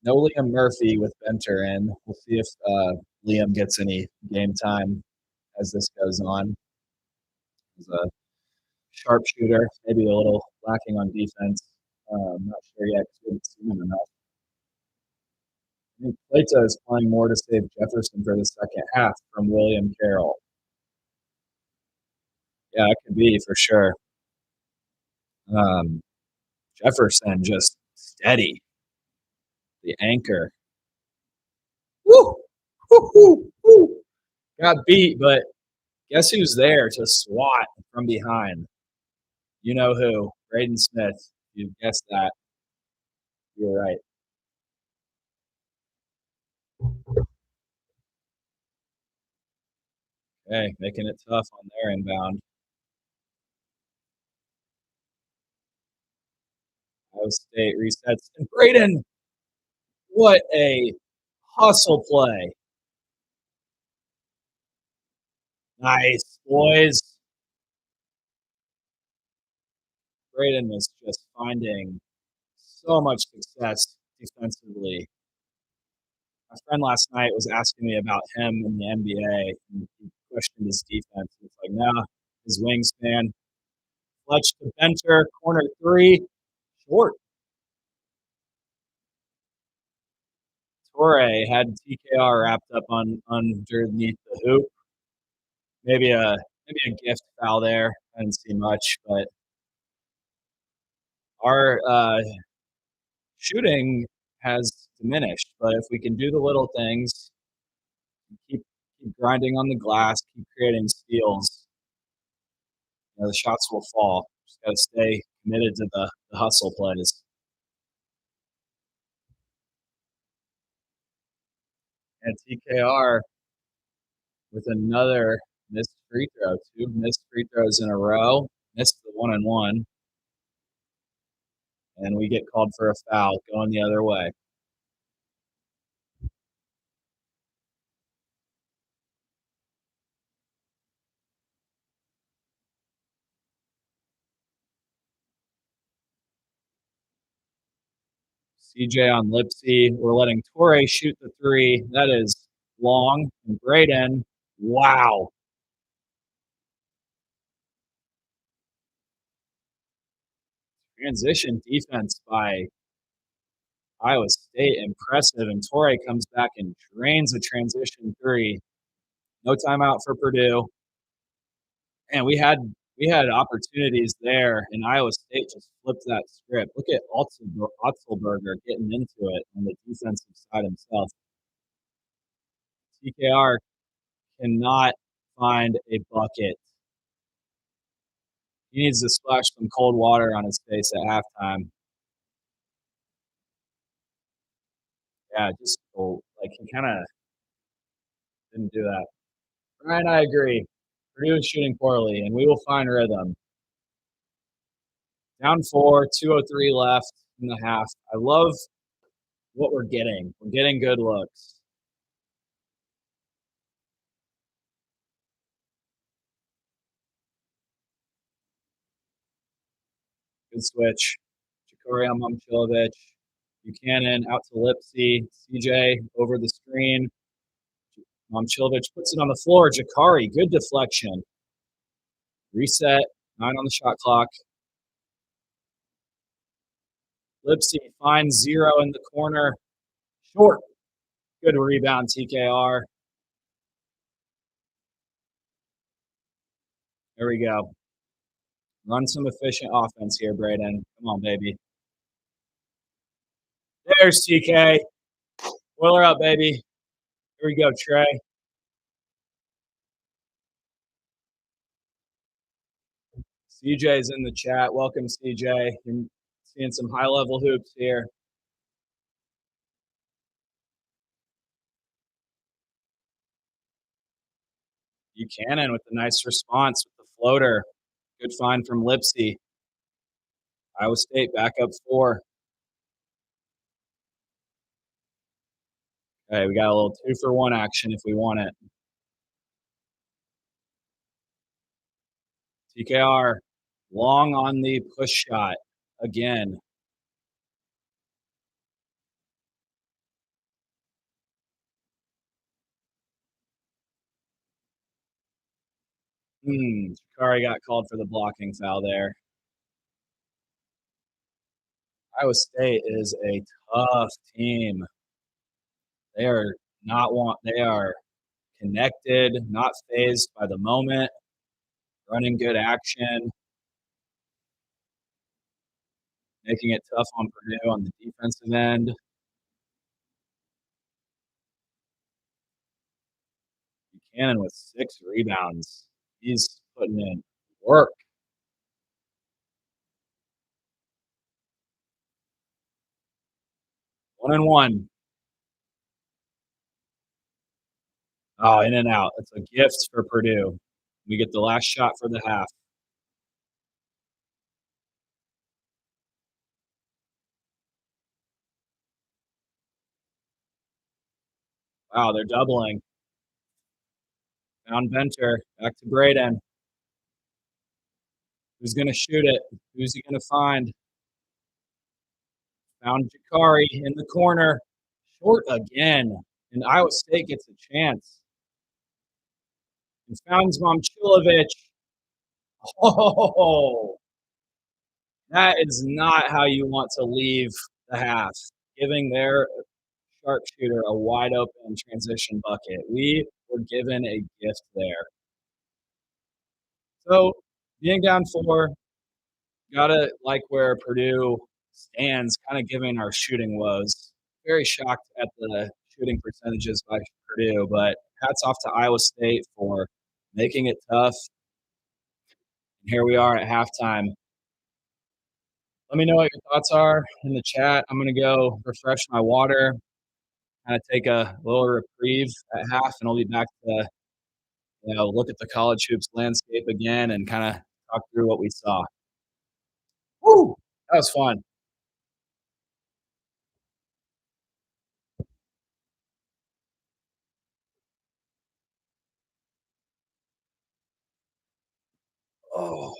No Liam Murphy with Benter in. We'll see if Liam gets any game time as this goes on. He's a sharpshooter, maybe a little lacking on defense. I'm not sure yet because we haven't seen him enough. I think Plato is playing more to save Jefferson for the second half from William Carroll. Yeah, it could be for sure. Jefferson just steady. The anchor. Woo! Woo, woo, woo. Got beat, but guess who's there to swat from behind? You know who? Braden Smith. You guessed that. You're right. Okay, making it tough on their inbound. Iowa State resets. And Braden, what a hustle play. Nice, boys. Braden was just finding so much success defensively. My friend last night was asking me about him in the NBA, and he questioned his defense. It's like, nah, his wingspan. Fletch to Benter, corner 3, short. Torre had TKR wrapped up underneath the hoop. Maybe a gift foul there. I didn't see much, but our shooting has diminished. But if we can do the little things, keep grinding on the glass, keep creating steals, the shots will fall. Just got to stay committed to the hustle plays. And TKR with another missed free throw, 2 missed free throws in a row, missed the 1-and-1. And we get called for a foul going the other way. CJ on Lipsy. We're letting Torre shoot the 3. That is long. And Braden, wow. Transition defense by Iowa State, impressive. And Torre comes back and drains a transition 3. No timeout for Purdue. And we had opportunities there, and Iowa State just flipped that script. Look at Otzelberger getting into it on the defensive side himself. TKR cannot find a bucket. He needs to splash some cold water on his face at halftime. Yeah, just like he kind of didn't do that. Ryan, I agree. Purdue is shooting poorly, and we will find rhythm. Down 4, 2:03 left in the half. I love what we're getting. We're getting good looks. Good switch. Jakari on Momcilovic. Buchanan out to Lipsy. CJ over the screen. Momcilovic puts it on the floor. Jakari, good deflection. Reset. 9 on the shot clock. Lipsy finds 0 in the corner. Short. Good rebound, TKR. There we go. Run some efficient offense here, Braden. Come on, baby. There's TK. Boiler up, baby. Here we go, Trey. CJ's in the chat. Welcome, CJ. You're seeing some high-level hoops here. Buchanan with a nice response with the floater. Good find from Lipsy. Iowa State back up 4. Okay, we got a little 2-for-1 action if we want it. TKR long on the push shot again. Shikari got called for the blocking foul there. Iowa State is a tough team. They are connected, not phased by the moment, running good action, making it tough on Purdue on the defensive end. Buchanan with 6 rebounds. He's putting in work. 1-1. Oh, in and out. It's a gift for Purdue. We get the last shot for the half. Wow, they're doubling. Found Venter. Back to Braden. Who's going to shoot it? Who's he going to find? Found Jakari in the corner. Short again. And Iowa State gets a chance. And found Momchilovic. Oh, that is not how you want to leave the half, giving their sharpshooter a wide open transition bucket. We were given a gift there. So being down 4, gotta like where Purdue stands, kind of giving our shooting woes. Very shocked at the shooting percentages by Purdue, but hats off to Iowa State for making it tough. And here we are at halftime. Let me know what your thoughts are in the chat. I'm going to go refresh my water, kind of take a little reprieve at half, and I'll be back to look at the college hoops landscape again and kind of talk through what we saw. Woo! That was fun. Oh.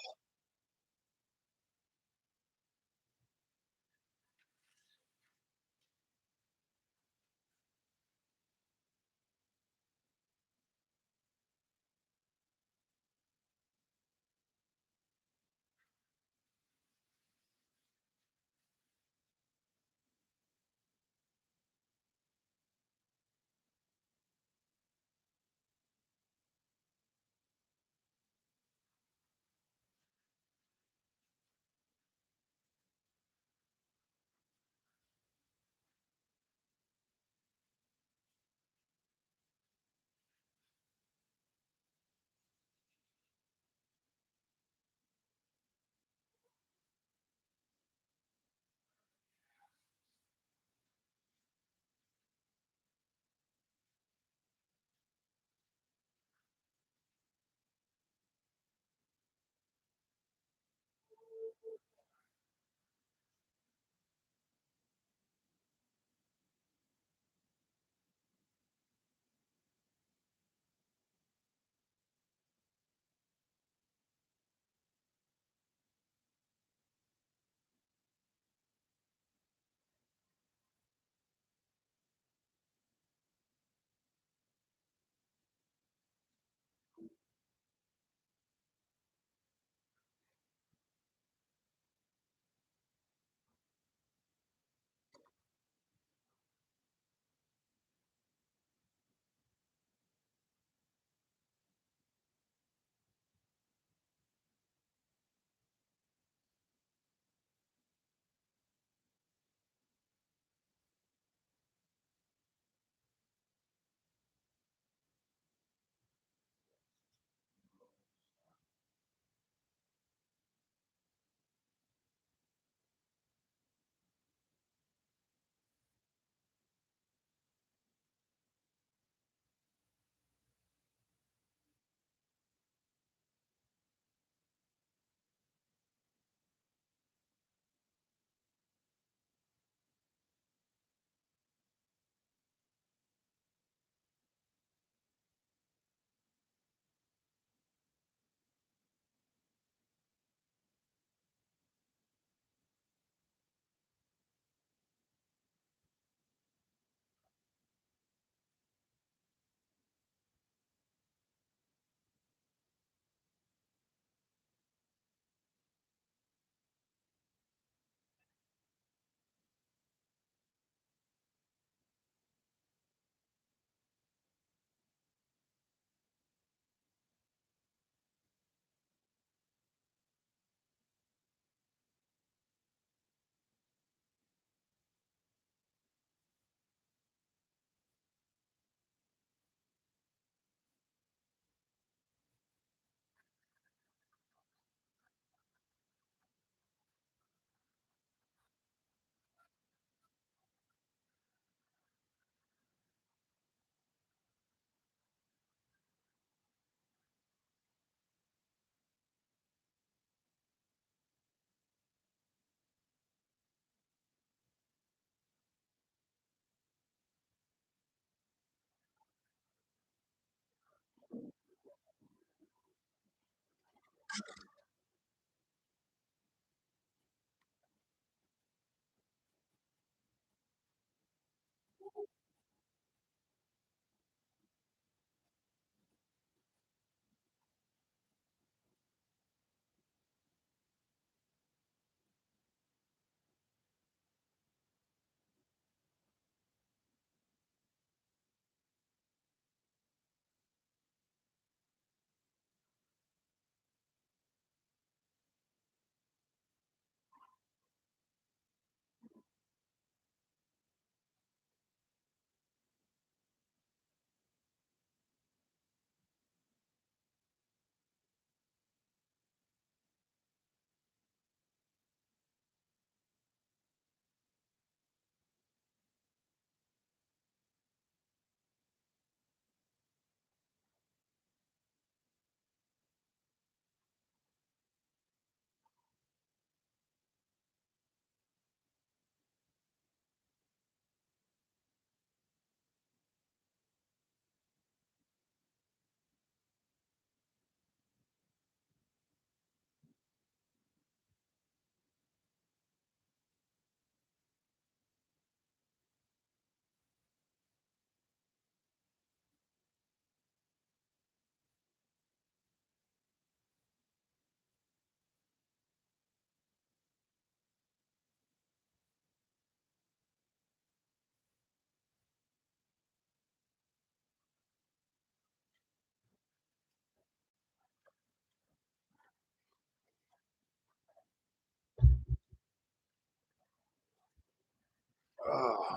Oh.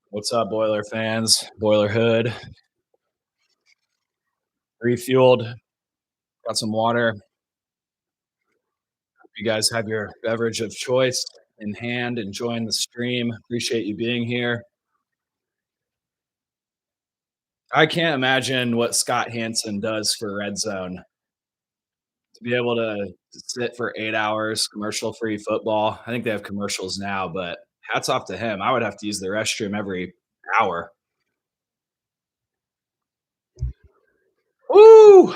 What's up, Boiler fans? Boilerhood. Refueled. Got some water. Hope you guys have your beverage of choice in hand, enjoying the stream. Appreciate you being here. I can't imagine what Scott Hansen does for Red Zone. To be able to sit for 8 hours, commercial-free football. I think they have commercials now, but hats off to him. I would have to use the restroom every hour. Woo!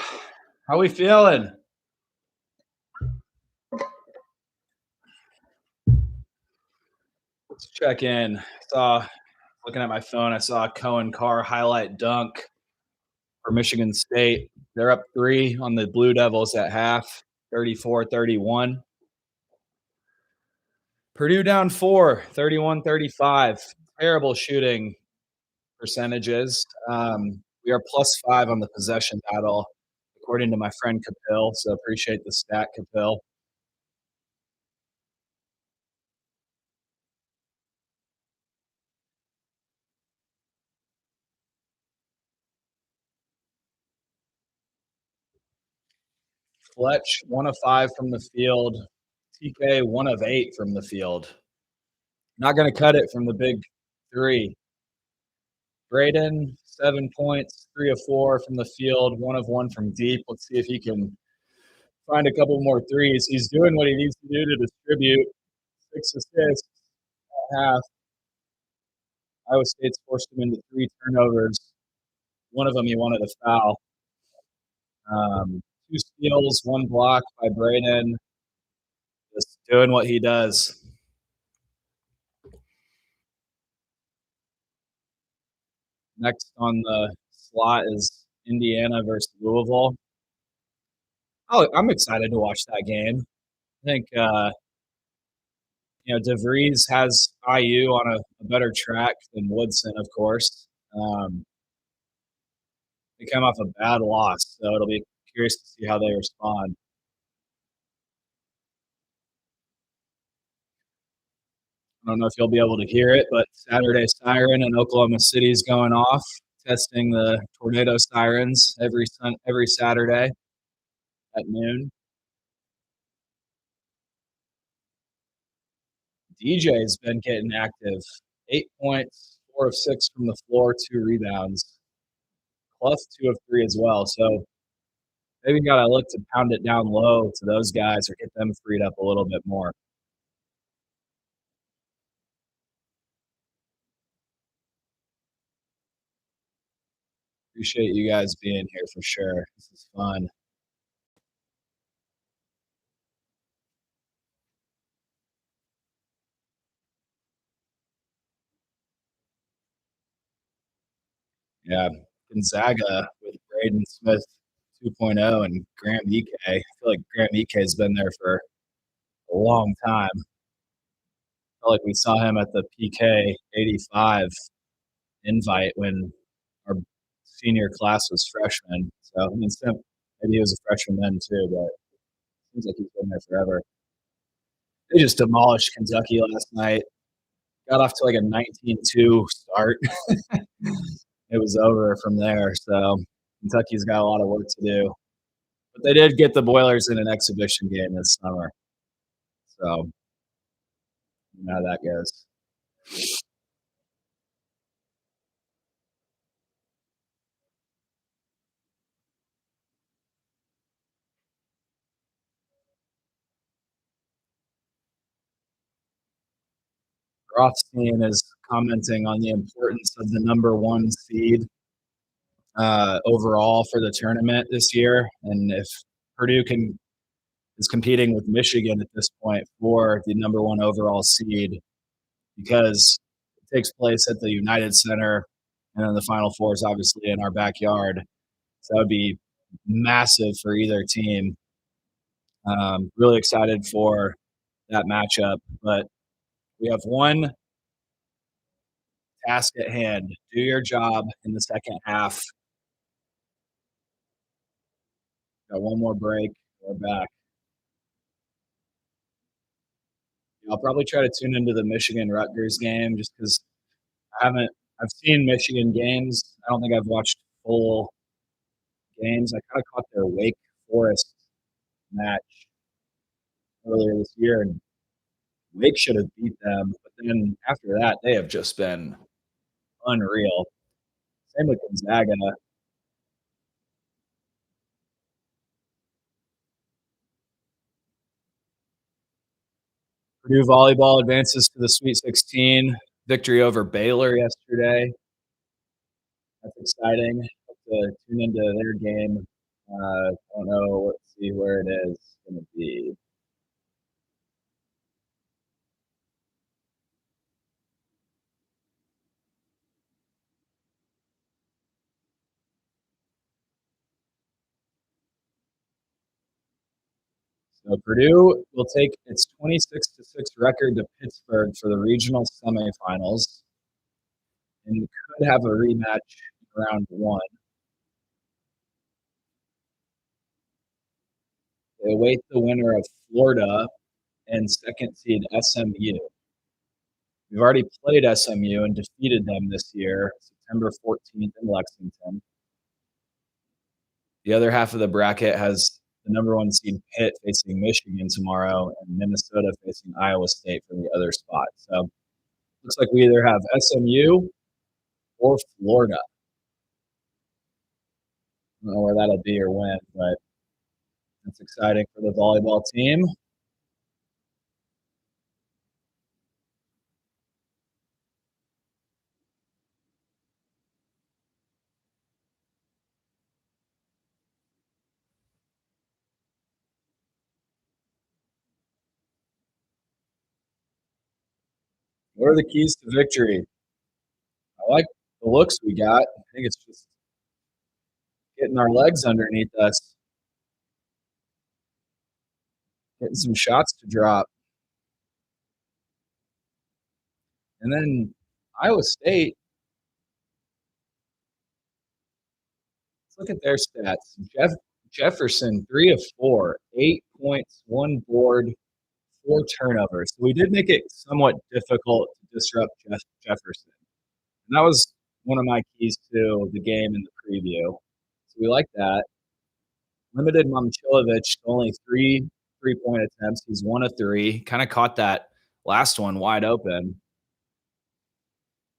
How we feeling? Let's check in. Looking at my phone, I saw a Cohen Carr highlight dunk for Michigan State. They're up 3 on the Blue Devils at half, 34-31. Purdue down 4, 31-35. Terrible shooting percentages. We are +5 on the possession battle, according to my friend Capil. So appreciate the stat, Capil. Fletch, 1 of 5 from the field. TK, 1 of 8 from the field. Not going to cut it from the big 3. Braden, 7 points, 3 of 4 from the field, 1 of 1 from deep. Let's see if he can find a couple more threes. He's doing what he needs to do to distribute. 6 assists at half. Iowa State's forced him into 3 turnovers. One of them he wanted a foul. 2 steals, 1 block by Braden. Just doing what he does. Next on the slot is Indiana versus Louisville. Oh, I'm excited to watch that game. I think DeVries has IU on a better track than Woodson, of course. They come off a bad loss, so it'll be curious to see how they respond. I don't know if you'll be able to hear it, but Saturday siren in Oklahoma City is going off, testing the tornado sirens every Saturday at noon. DJ's been getting active. 8 points, 4 of 6 from the floor, 2 rebounds. Plus 2 of 3 as well. So maybe got to look to pound it down low to those guys or get them freed up a little bit more. Appreciate you guys being here for sure. This is fun. Yeah, Gonzaga with Braden Smith 2.0 and Graham Ike. I feel like Graham Ike has been there for a long time. I feel like we saw him at the PK 85 invite when our senior class was freshmen. So, I mean, maybe he was a freshman then too, but it seems like he's been there forever. They just demolished Kentucky last night. Got off to like a 19-2 start. It was over from there. So Kentucky's got a lot of work to do. But they did get the Boilers in an exhibition game this summer. So you know how that goes. Rothstein is commenting on the importance of the number one seed overall for the tournament this year. And if Purdue is competing with Michigan at this point for the number one overall seed, because it takes place at the United Center, and then the Final Four is obviously in our backyard. So that would be massive for either team. Really excited for that matchup, but we have one task at hand. Do your job in the second half. Got one more break. We're back. I'll probably try to tune into the Michigan Rutgers game just because I've seen Michigan games. I don't think I've watched full games. I kind of caught their Wake Forest match earlier this year, and Wake should have beat them. But then after that, they have just been unreal. Same with Gonzaga. Purdue volleyball advances to the Sweet 16. Victory over Baylor yesterday. That's exciting. Have to tune into their game. I don't know. Let's see where it is going to be. So Purdue will take its 26-6 record to Pittsburgh for the regional semifinals and could have a rematch in round one. They await the winner of Florida and second seed SMU. We've already played SMU and defeated them this year, September 14th in Lexington. The other half of the bracket has the number one seed Pitt facing Michigan tomorrow and Minnesota facing Iowa State for the other spot. So looks like we either have SMU or Florida. I don't know where that'll be or when, but that's exciting for the volleyball team. What are the keys to victory? I like the looks we got. I think it's just getting our legs underneath us, getting some shots to drop. And then Iowa State, let's look at their stats. Jefferson, 3 of 4, 8 points, 1 board, 4 turnovers. So we did make it somewhat difficult to disrupt Jefferson. And that was one of my keys to the game in the preview. So we like that. Limited Momcilovic to only 3 3-point attempts. He's 1 of 3. Kind of caught that last one wide open.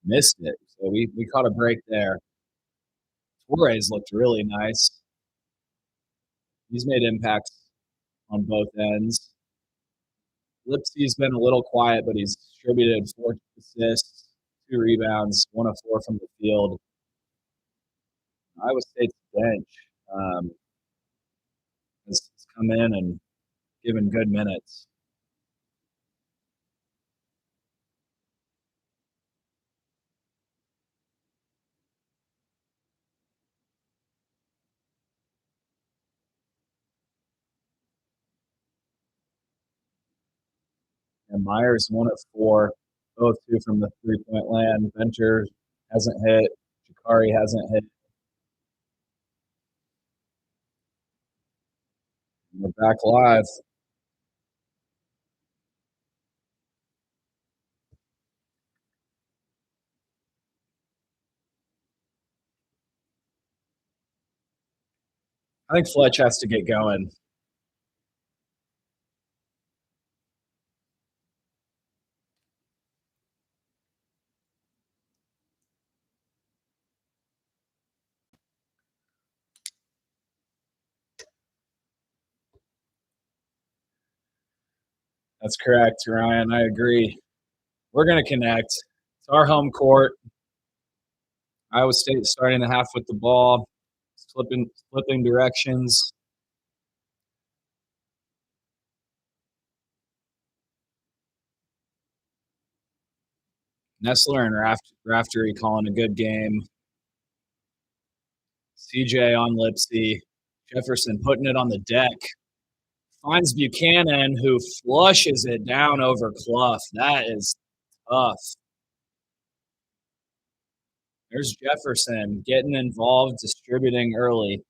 Missed it. So we caught a break there. Torres looked really nice. He's made impacts on both ends. Lipsy's been a little quiet, but he's distributed 4 assists, 2 rebounds, 1 of 4 from the field. Iowa State's bench um, has come in and given good minutes. And Myers 1 of 4, both two from the 3-point land. Venture hasn't hit. Jakari hasn't hit. We're back live. I think Fletch has to get going. That's correct, Ryan. I agree. We're going to connect. It's our home court. Iowa State starting the half with the ball, flipping directions. Nestler and Raftery calling a good game. CJ on Lipsy. Jefferson putting it on the deck. Finds Buchanan, who flushes it down over Clough. That is tough. There's Jefferson getting involved, distributing early.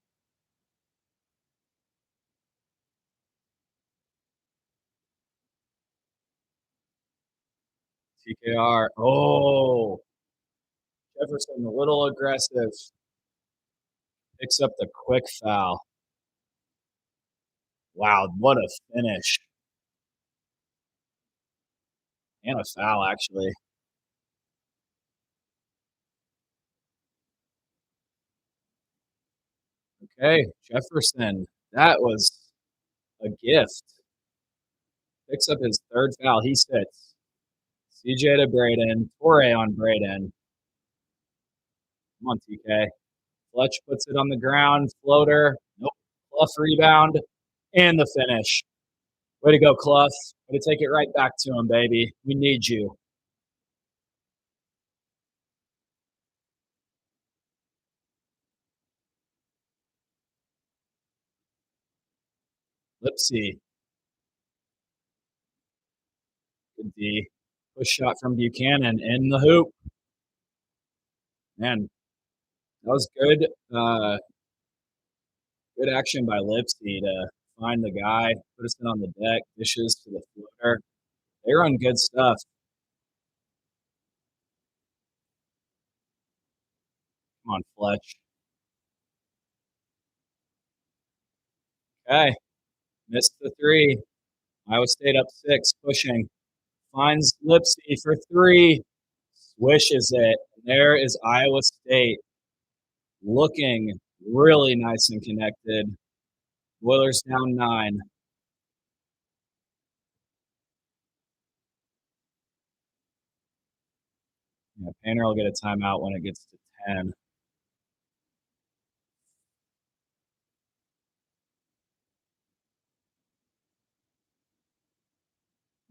TKR. Oh, Jefferson a little aggressive. Picks up the quick foul. Wow, what a finish. And a foul, actually. Okay, Jefferson. That was a gift. Picks up his third foul. He sits. CJ to Braden. Torre on Braden. Come on, TK. Fletch puts it on the ground. Floater. Nope. Clough rebound. And the finish. Way to go, Clough. Way to take it right back to him, baby. We need you. Lipsy. Good D. Push shot from Buchanan in the hoop. Man, that was good. Good action by Lipsy to find the guy, put us in on the deck, dishes to the floater. They run good stuff. Come on, Fletch. Okay. Missed the three. Iowa State up 6, pushing. Finds Lipsy for 3. Swishes it. And there is Iowa State looking really nice and connected. Boilers down 9. Yeah, Painter will get a timeout when it gets to 10.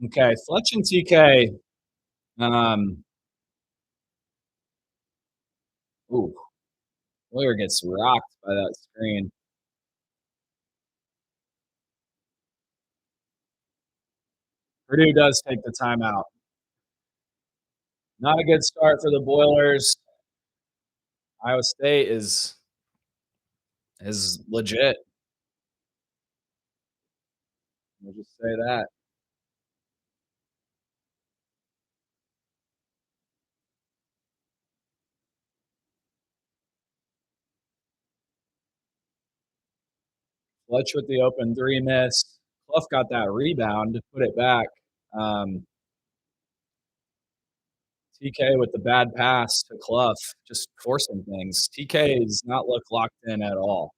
Okay, Fletch and TK. Ooh, Boiler gets rocked by that screen. Purdue does take the timeout. Not a good start for the Boilers. Iowa State is legit. We'll just say that. Fletch with the open 3 miss. Clough got that rebound to put it back. TK with the bad pass to Clough, just forcing things. TK does not look locked in at all.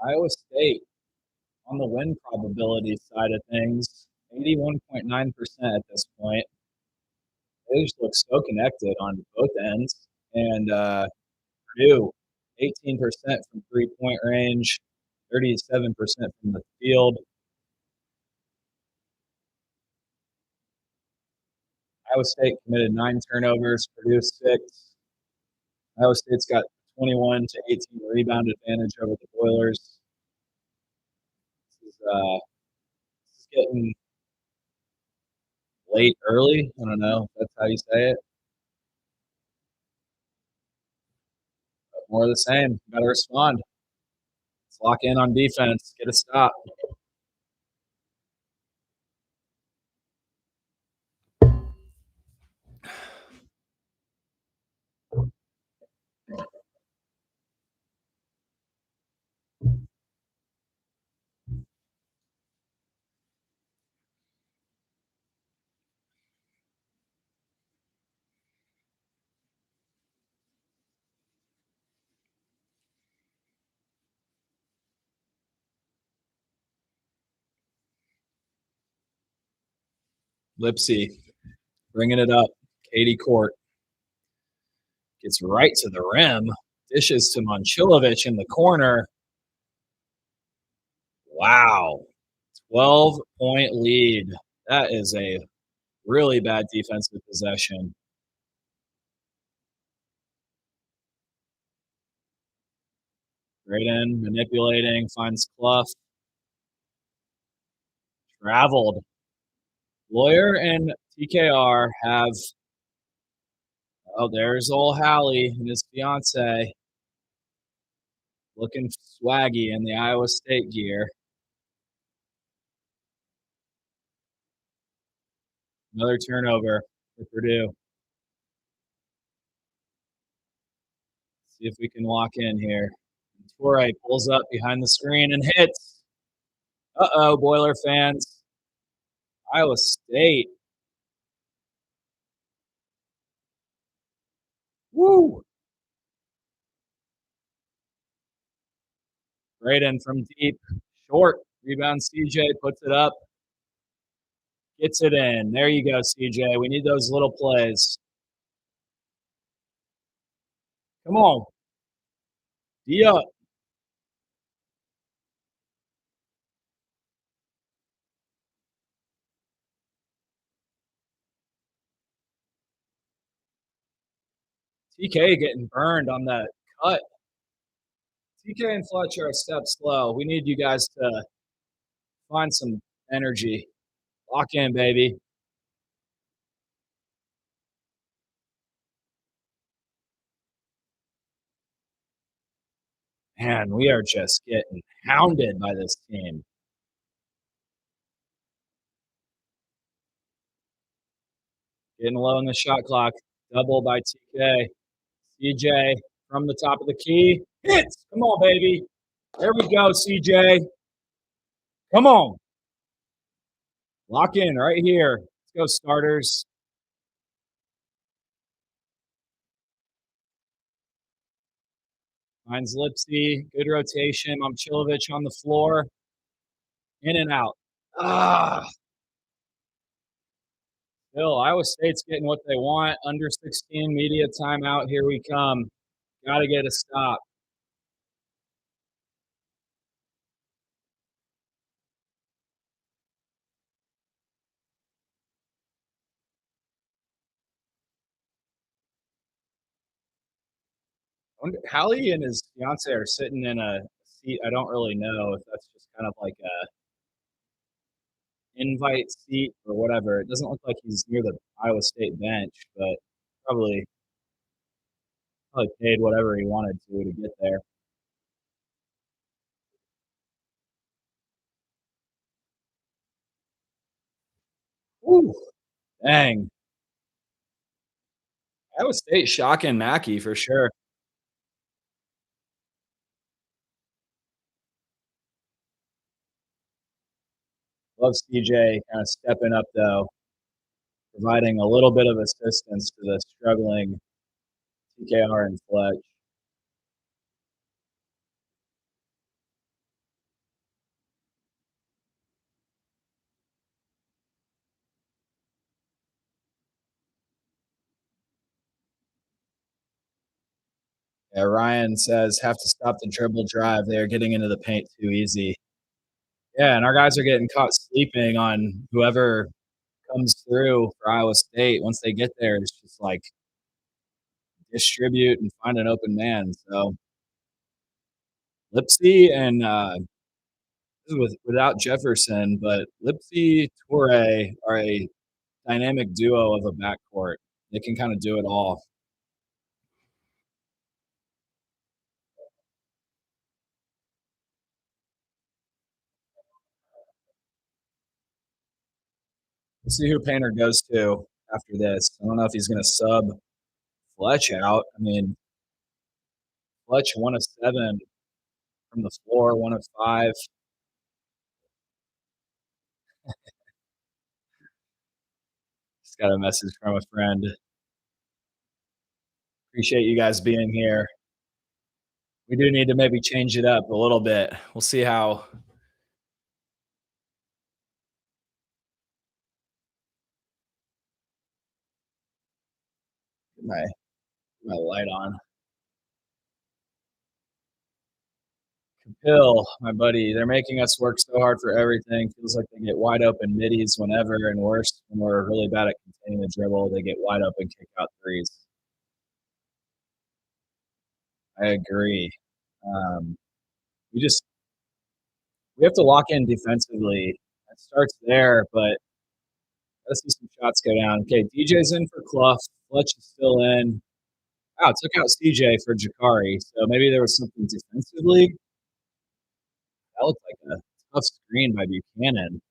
Iowa State on the win probability side of things, 81.9% at this point. They just look so connected on both ends. And Purdue, 18% from three-point range, 37% from the field. Iowa State committed 9 turnovers, Purdue 6. Iowa State's got 21 to 18 rebound advantage over the Boilers. This is getting late early. I don't know if that's how you say it. But more of the same. Got to respond. Let's lock in on defense. Get a stop. Lipsy bringing it up. Katie Court gets right to the rim. Dishes to Momcilovic in the corner. Wow. 12-point lead. That is a really bad defensive possession. Graydon manipulating, finds Clough. Traveled. Lawyer and TKR have, oh, there's old Hallie and his fiance looking swaggy in the Iowa State gear. Another turnover for Purdue. See if we can walk in here. Torrey pulls up behind the screen and hits. Uh-oh, Boiler fans. Iowa State. Woo! Braden from deep. Short. Rebound CJ puts it up. Gets it in. There you go, CJ. We need those little plays. Come on. Dia. TK getting burned on that cut. TK and Fletcher are a step slow. We need you guys to find some energy. Lock in, baby. Man, we are just getting hounded by this team. Getting low in the shot clock. Double by TK. CJ from the top of the key. Hits. Come on, baby. There we go, CJ. Come on. Lock in right here. Let's go, starters. Finds Lipsy. Good rotation. Momcilovic on the floor. In and out. Still, Iowa State's getting what they want. Under 16 media timeout. Here we come. Got to get a stop. Hallie and his fiance are sitting in a seat. I don't really know if that's just kind of like a invite seat or whatever. It doesn't look like he's near the Iowa State bench, but probably paid whatever he wanted to get there. Ooh, dang. Iowa State shocking Mackey for sure. Love CJ kind of stepping up though, providing a little bit of assistance to the struggling TKR and Fletch. Yeah, Ryan says, "Have to stop the dribble drive. They are getting into the paint too easy." Yeah, and our guys are getting caught sleeping on whoever comes through for Iowa State. Once they get there, it's just like distribute and find an open man. So Lipsy and this is without Jefferson, but Lipsy Toure are a dynamic duo of a backcourt. They can kind of do it all. We'll see who Painter goes to after this. I don't know if he's going to sub Fletch out. I mean, Fletch 1 of 7 from the floor, 1 of 5. Just got a message from a friend. Appreciate you guys being here. We do need to maybe change it up a little bit. We'll see how. My light on. Bill, my buddy, they're making us work so hard for everything. Feels like they get wide open middies whenever, and worse when we're really bad at containing the dribble. They get wide open kick out threes. I agree. Um, we have to lock in defensively. It starts there, but let's see some shots go down. Okay, DJ's in for Clough. Fletch is still in. Wow, took out CJ for Jakari. So maybe there was something defensively. That looked like a tough screen by Buchanan.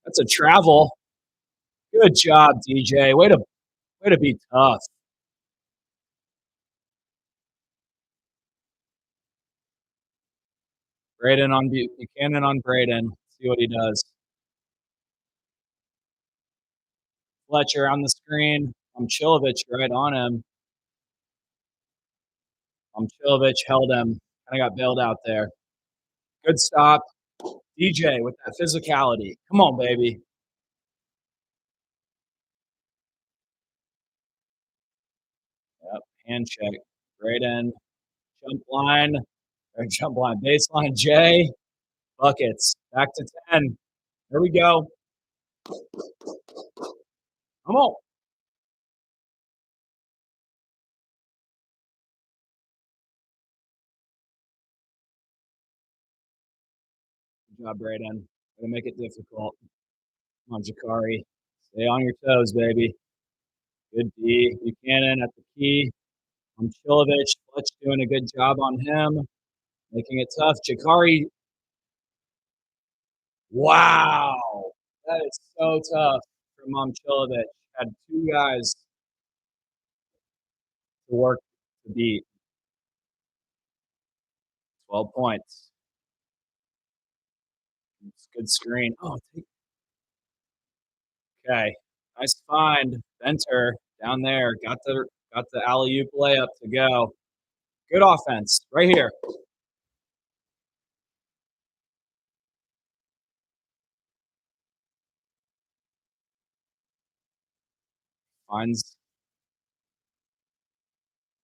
That's a travel. Good job, DJ. Way to be tough. Braden on Buchanan on Braden. See what he does. Fletcher on the screen. Chilovich right on him. Chilovich held him. Kind of got bailed out there. Good stop. DJ with that physicality. Come on, baby. Yep. Hand check. Braden. Jump line. Or jump line. Baseline J. Buckets. Back to 10. Here we go. Come on. Good job, Braden. Gonna make it difficult. Come on, Jakari. Stay on your toes, baby. Good D. Buchanan at the key. Chilovich. Fletch doing a good job on him. Making it tough. Jakari. Wow. That is so tough for Chilovich. Had 2 guys to work to beat. 12 points. It's a good screen. Okay. Nice find. Venter down there. Got the alley-oop layup to go. Good offense. Right here. Finds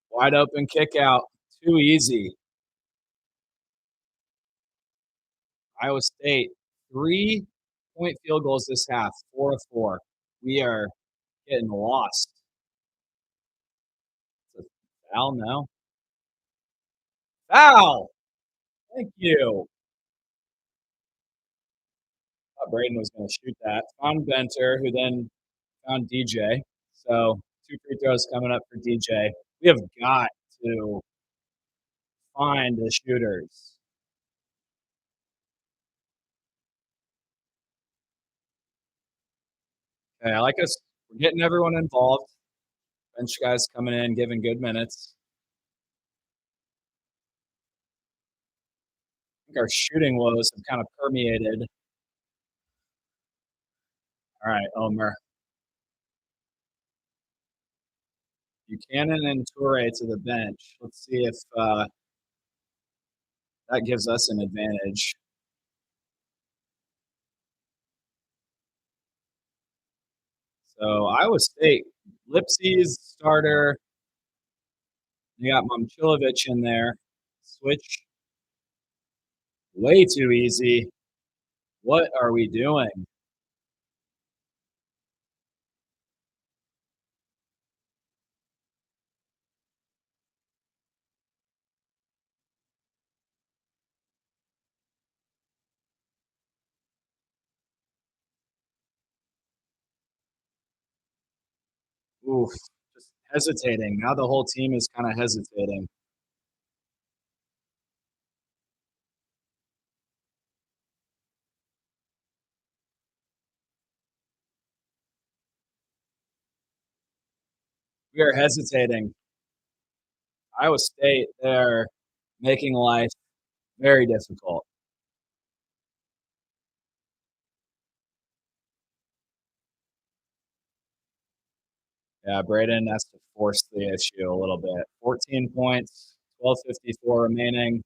wide open kick out. Too easy. Iowa State, 3-point field goals this half, 4 of 4. We are getting lost. It's a foul now. Foul! Thank you. I thought Braden was going to shoot that. Found Benter, who then found DJ. So 2 free throws coming up for DJ. We have got to find the shooters. Okay, I like us. We're getting everyone involved. Bench guys coming in, giving good minutes. I think our shooting woes have kind of permeated. All right, Omer. Buchanan and Toure to the bench. Let's see if that gives us an advantage. So Iowa State, Lipsy's starter. You got Momcilovic in there. Switch. Way too easy. What are we doing? Oof. Just hesitating. Now the whole team is kind of hesitating. We are hesitating. Iowa State, they're making life very difficult. Yeah, Braden has to force the issue a little bit. 14 points, 12:54 remaining.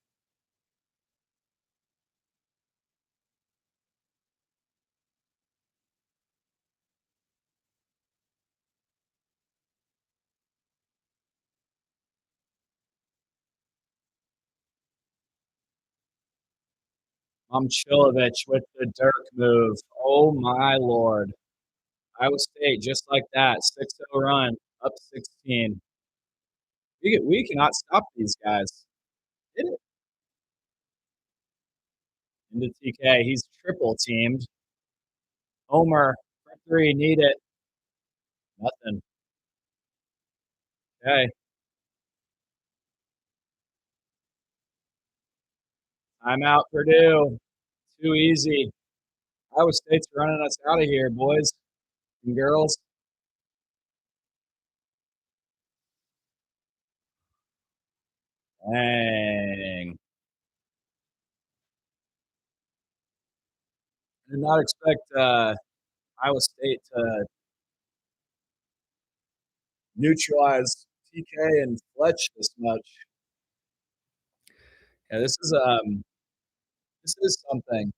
Momcilovic with the Dirk move. Oh my lord. Iowa State, just like that, 6-0 run, up 16. We cannot stop these guys. Hit it into TK. He's triple teamed. Homer, for three, need it. Nothing. Okay. Timeout, Purdue. Too easy. Iowa State's running us out of here, boys and girls. Dang. I did not expect Iowa State to neutralize TK and Fletch this much. Yeah, this is something.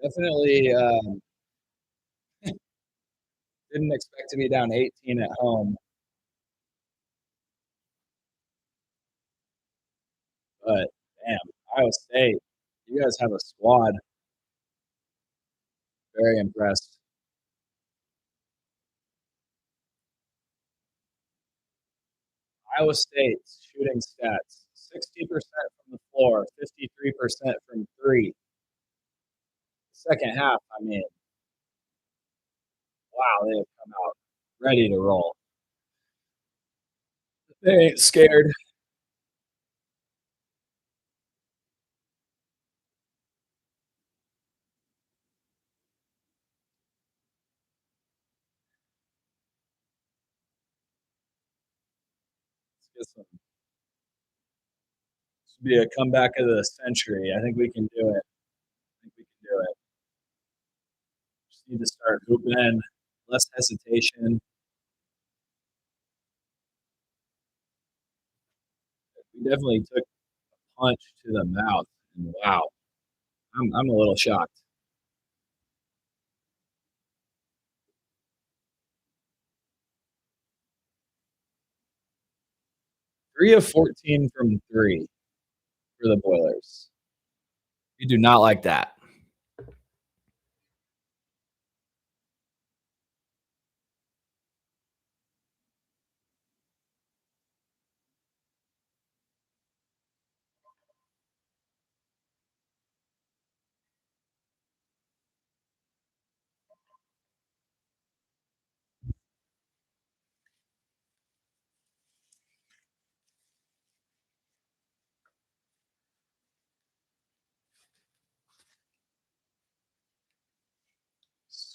Definitely didn't expect to be down 18 at home, but damn, Iowa State, you guys have a squad. Very impressed. Iowa State's shooting stats: 60% from the floor, 53% from three. Second half, I mean, wow, they have come out ready to roll. They ain't scared. This will be a comeback of the century. I think we can do it. I think we can do it. Just need to start hooping, less hesitation. We definitely took a punch to the mouth. And wow, I'm a little shocked. 3 of 14 from three for the Boilers. We do not like that.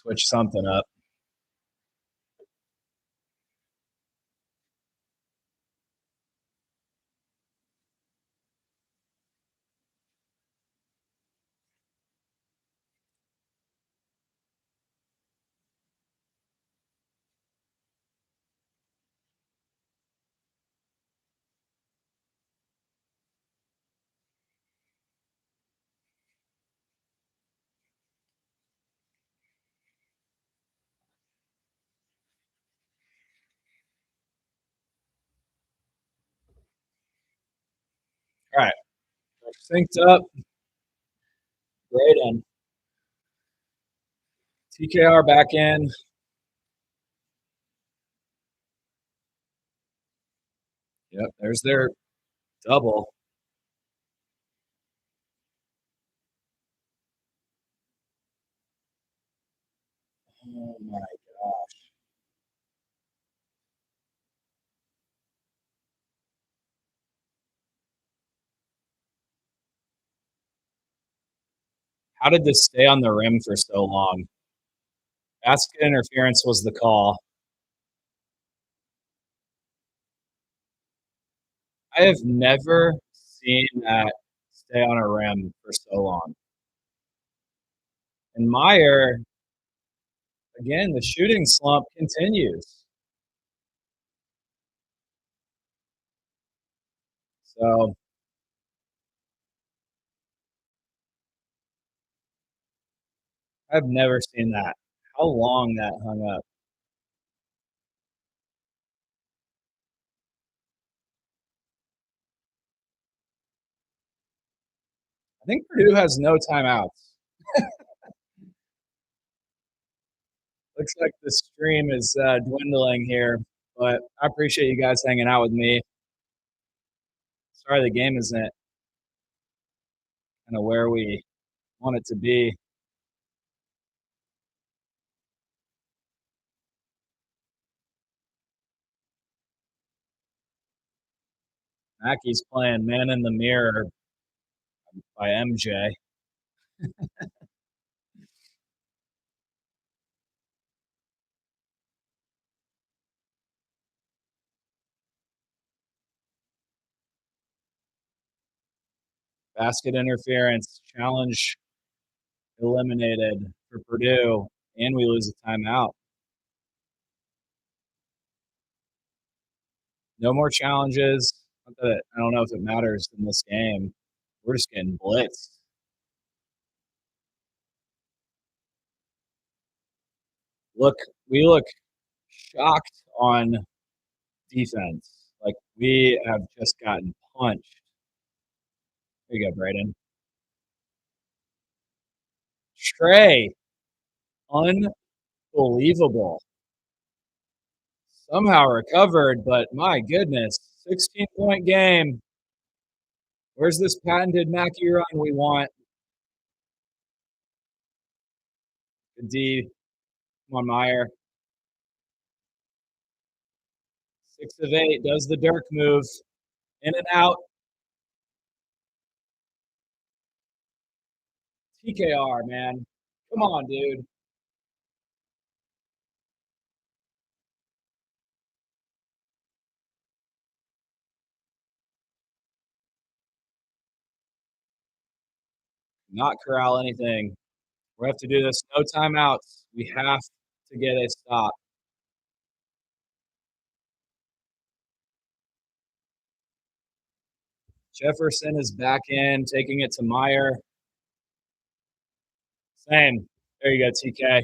Switch something up. Synced up. Braden. TKR back in. Yep, there's their double. Oh my gosh. How did this stay on the rim for so long? Basket interference was the call. I have never seen that stay on a rim for so long. And Meyer, again, the shooting slump continues. So I've never seen that. How long that hung up. I think Purdue has no timeouts. Looks like the stream is dwindling here, but I appreciate you guys hanging out with me. Sorry the game isn't kind of where we want it to be. Mackey's playing Man in the Mirror by MJ. Basket interference, challenge eliminated for Purdue, and we lose a timeout. No more challenges. Not that I don't know if it matters in this game. We're just getting blitzed. We look shocked on defense. Like we have just gotten punched. There you go, Braden. Trey, unbelievable. Somehow recovered, but my goodness, 16-point game. Where's this patented Mackey run we want? Good D. Come on, Meyer. 6 of 8, does the Dirk move. In and out. TKR, man. Come on, dude. Not corral anything. We have to do this. No timeouts. We have to get a stop. Jefferson is back in, taking it to Meyer. Same. There you go, TK.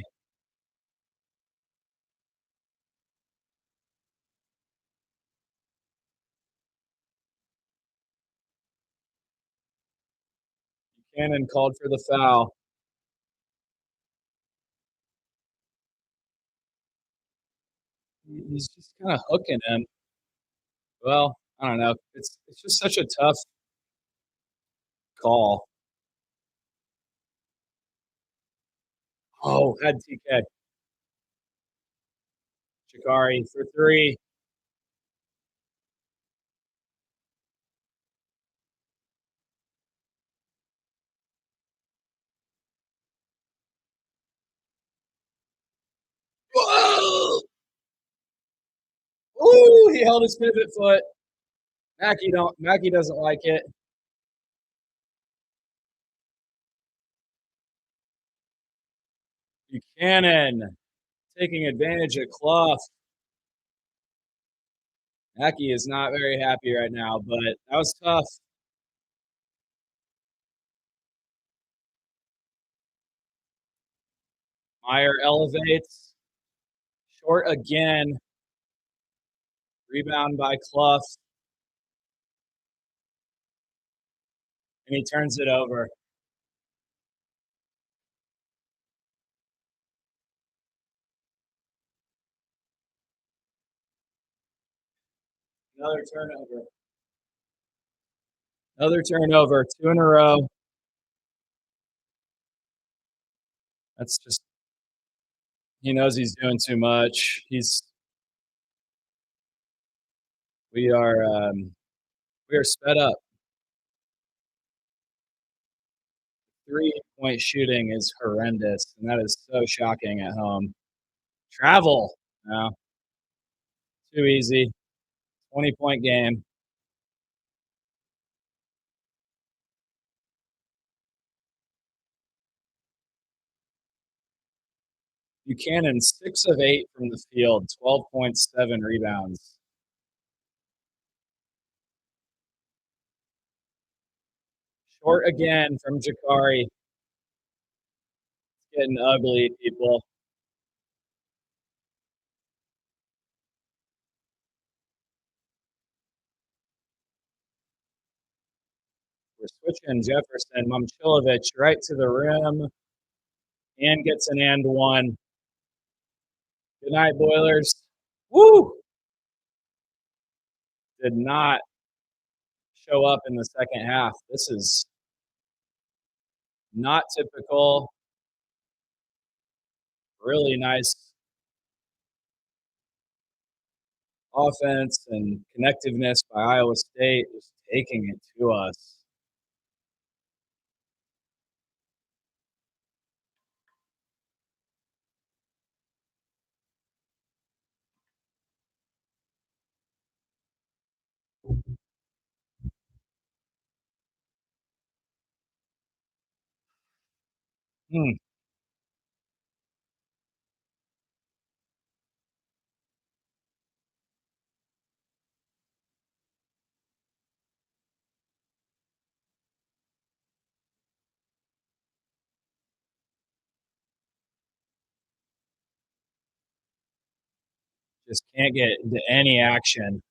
Buchanan called for the foul. He's just kind of hooking him. Well, I don't know. It's just such a tough call. Oh, had TK. Shikari for 3. Whoa! Ooh, he held his pivot foot. Mackey doesn't like it. Buchanan taking advantage of Clough. Mackey is not very happy right now, but that was tough. Meyer elevates. Short again. Rebound by Clough. and he turns it over. Another turnover. Another turnover. 2 in a row. That's just he knows he's doing too much. We are we are sped up. 3-point shooting is horrendous, and that is so shocking at home. Travel. No, too easy. 20-point game. Buchanan, 6 of 8 from the field, 12.7 rebounds. Short again from Jakari. It's getting ugly, people. We're switching Jefferson. Momcilovic right to the rim and gets an and one. Good night, Boilers. Woo! Did not show up in the second half. This is not typical. Really nice offense and connectiveness by Iowa State, just taking it to us. Hmm. Just can't get into any action.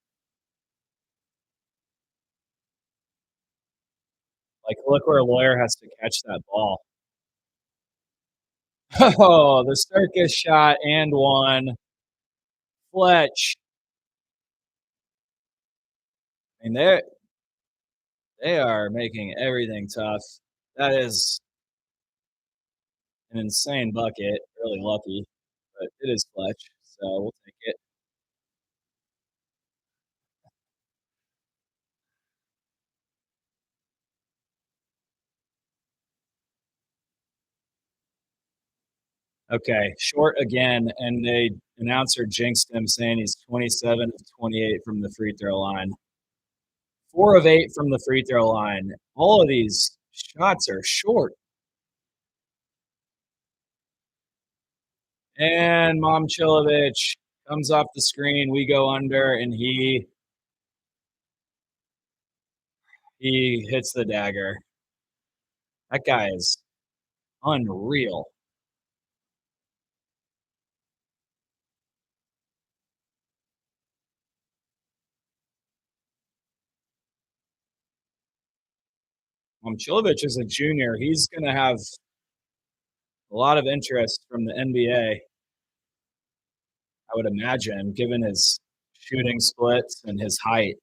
Like, look where a lawyer has to catch that ball. Oh, the circus shot and one. Fletch. I mean, they are making everything tough. That is an insane bucket. Really lucky, but it is Fletch, so we'll take it. Okay, short again, and the announcer jinxed him, saying he's 27 of 28 from the free throw line. 4 of 8 from the free throw line. All of these shots are short. And Momcilovic comes off the screen. We go under, and he hits the dagger. That guy is unreal. Momcilovic is a junior. He's going to have a lot of interest from the NBA, I would imagine, given his shooting splits and his height.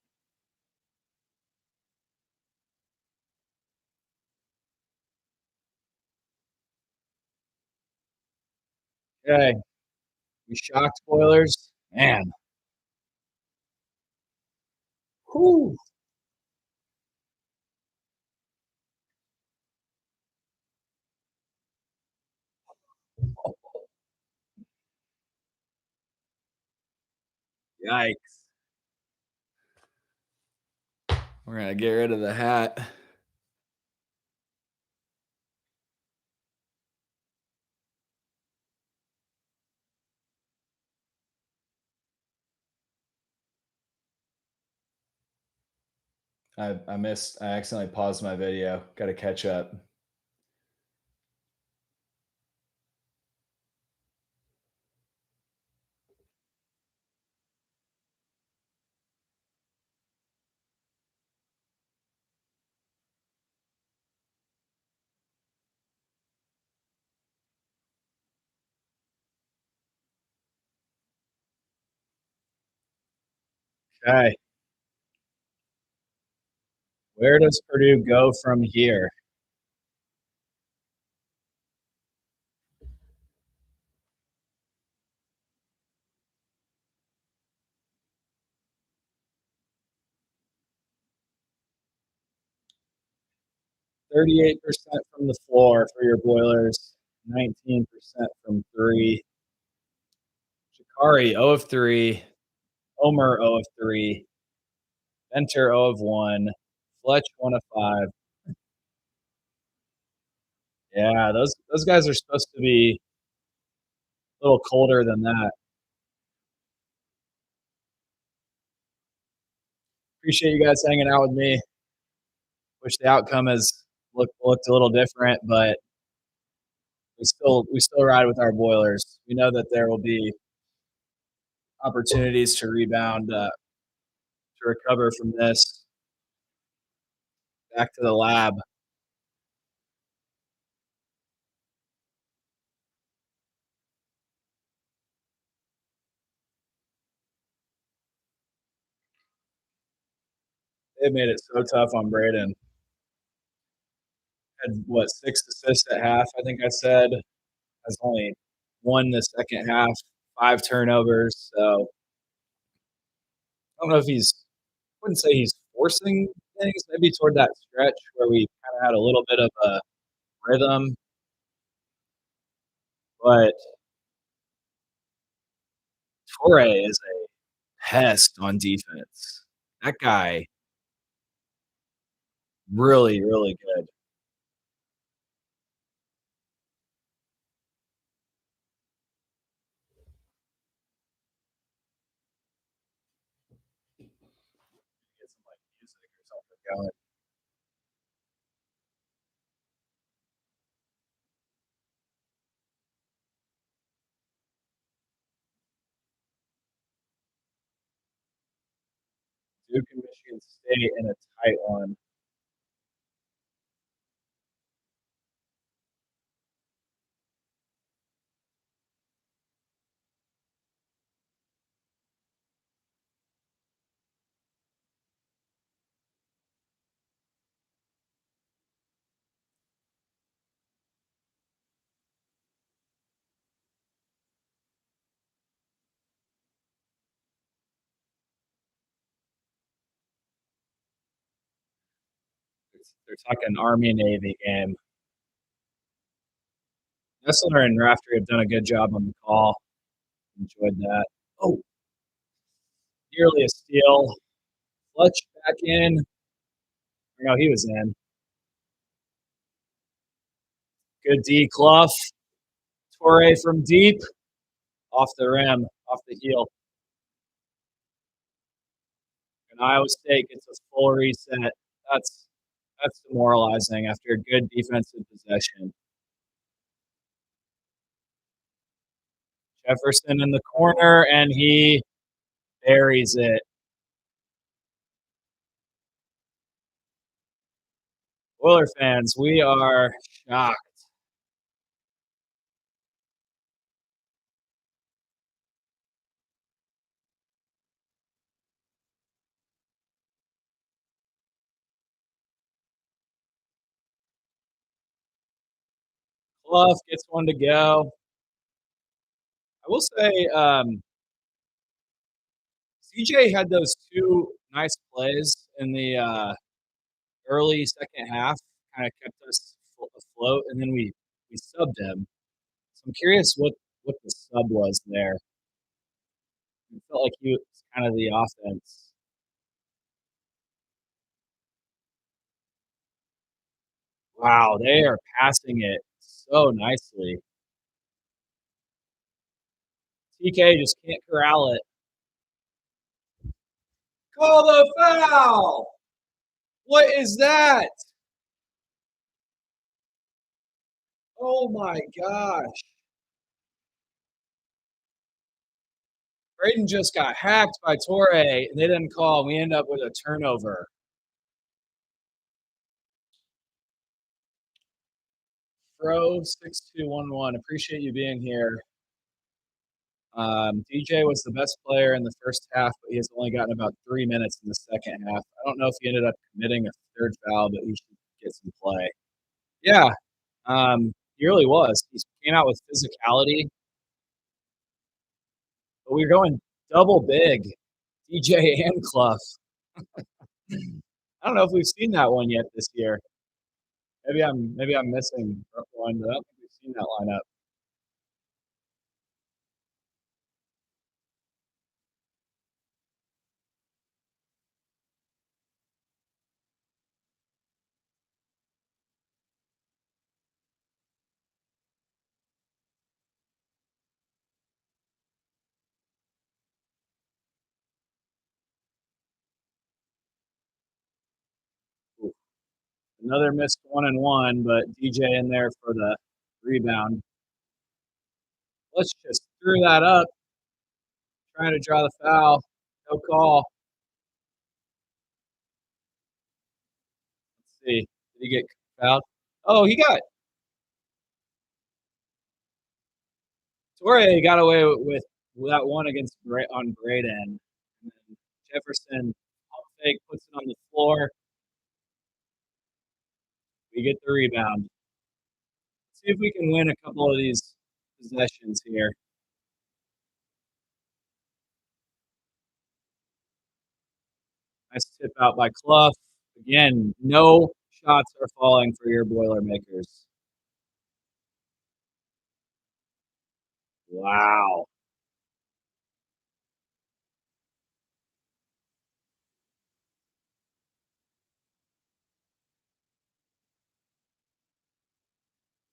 Okay, we shocked Boilers. Man. Whew. Yikes. We're going to get rid of the hat. I accidentally paused my video. Got to catch up. Okay. Where does Purdue go from here? 38% from the floor for your Boilers, 19% from three. Shikari 0 of 3, Omer 0 of 3, Venter 0 of 1, Fletch 1 of 5. Yeah, those guys are supposed to be a little colder than that. Appreciate you guys hanging out with me. Wish the outcome has looked a little different, but we still ride with our Boilers. We know that there will be opportunities to rebound, to recover from this. Back to the lab. They made it so tough on Braden. Had what, 6 assists at half? I think I said has only won the second half, 5 turnovers. So I don't know if I wouldn't say he's forcing things. Maybe toward that stretch where we kind of had a little bit of a rhythm, but Torre is a pest on defense. That guy really, really good. Get some like music or something going. Duke and Michigan State in a tight one. They're talking Army Navy game. Nestler and Rafter have done a good job on the call. Enjoyed that. Oh, nearly a steal. Fletch back in. No, he was in. Good D, Clough. Torre from deep. Off the rim, off the heel. And Iowa State gets a full reset. That's that's demoralizing after a good defensive possession. Jefferson in the corner, and he buries it. Boiler fans, we are shocked. Clough gets one to go. I will say, CJ had those two nice plays in the early second half, kind of kept us afloat, and then we subbed him. So I'm curious what the sub was there. It felt like he was kind of the offense. Wow, they are passing it so nicely. TK just can't corral it. Call the foul! What is that? Oh my gosh. Braden just got hacked by Torre, and they didn't call. We end up with a turnover. Fro 6211. Appreciate you being here. DJ was the best player in the first half, but he has only gotten about 3 minutes in the second half. I don't know if he ended up committing a third foul, but he should get some play. Yeah, he really was. He came out with physicality, but we were going double big, DJ and Clough. I don't know if we've seen that one yet this year. Maybe I'm missing one, but I don't think we've seen that lineup. Ooh, another missed 1-and-1, but DJ in there for the rebound. Let's just screw that up. Trying to draw the foul. No call. Let's see. Did he get fouled? Oh, he got Torre got away with that one against on Braden. And then Jefferson pump fake, puts it on the floor. We get the rebound. Let's see if we can win a couple of these possessions here. Nice tip out by Clough. Again, no shots are falling for your Boilermakers. Wow.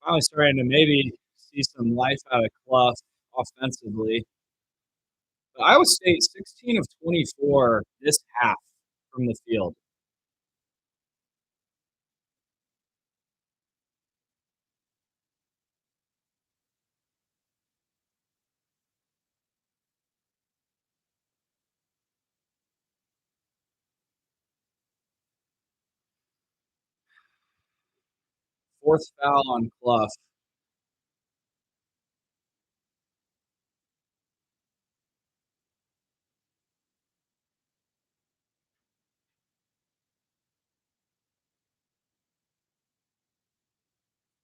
Finally starting to maybe see some life out of Clough offensively. But Iowa State, 16 of 24 this half from the field. Fourth foul on Clough.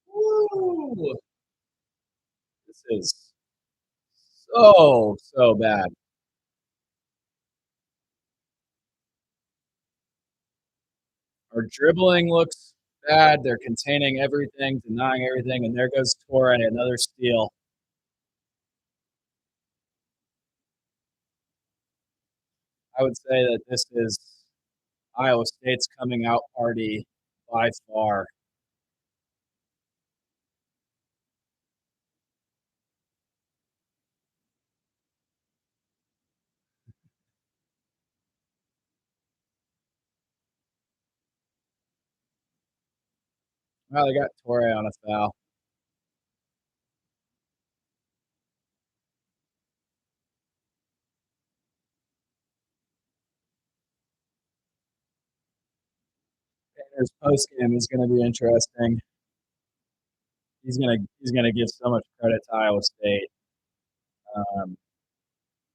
Woo! This is so bad. Our dribbling looks bad. They're containing everything, denying everything, and there goes Torre, another steal. I would say that this is Iowa State's coming out party by far. Well, they got Torre on a foul. His post game is going to be interesting. He's gonna give so much credit to Iowa State. Um,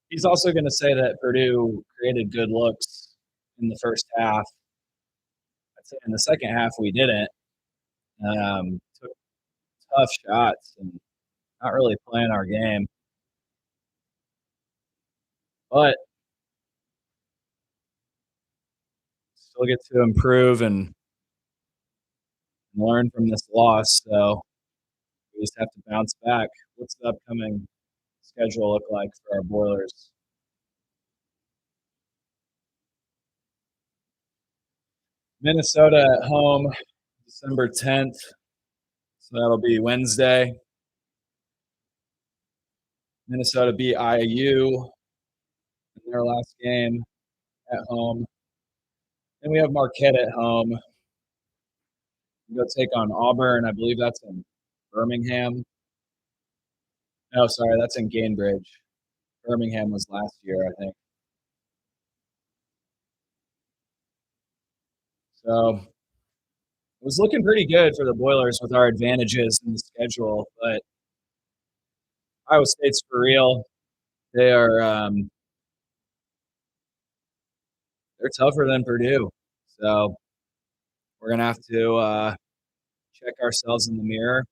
he's also going to say that Purdue created good looks in the first half. I'd say in the second half we didn't. Took tough shots and not really playing our game. But still get to improve and learn from this loss. So we just have to bounce back. What's the upcoming schedule look like for our Boilers? Minnesota at home, December 10th. So that'll be Wednesday. Minnesota beat IU in their last game at home. Then we have Marquette at home. We go take on Auburn. I believe that's in Birmingham. No, sorry, that's in Gainbridge. Birmingham was last year, I think. So it was looking pretty good for the Boilers with our advantages in the schedule, but Iowa State's for real. They are, they're tougher than Purdue. So we're gonna have to check ourselves in the mirror.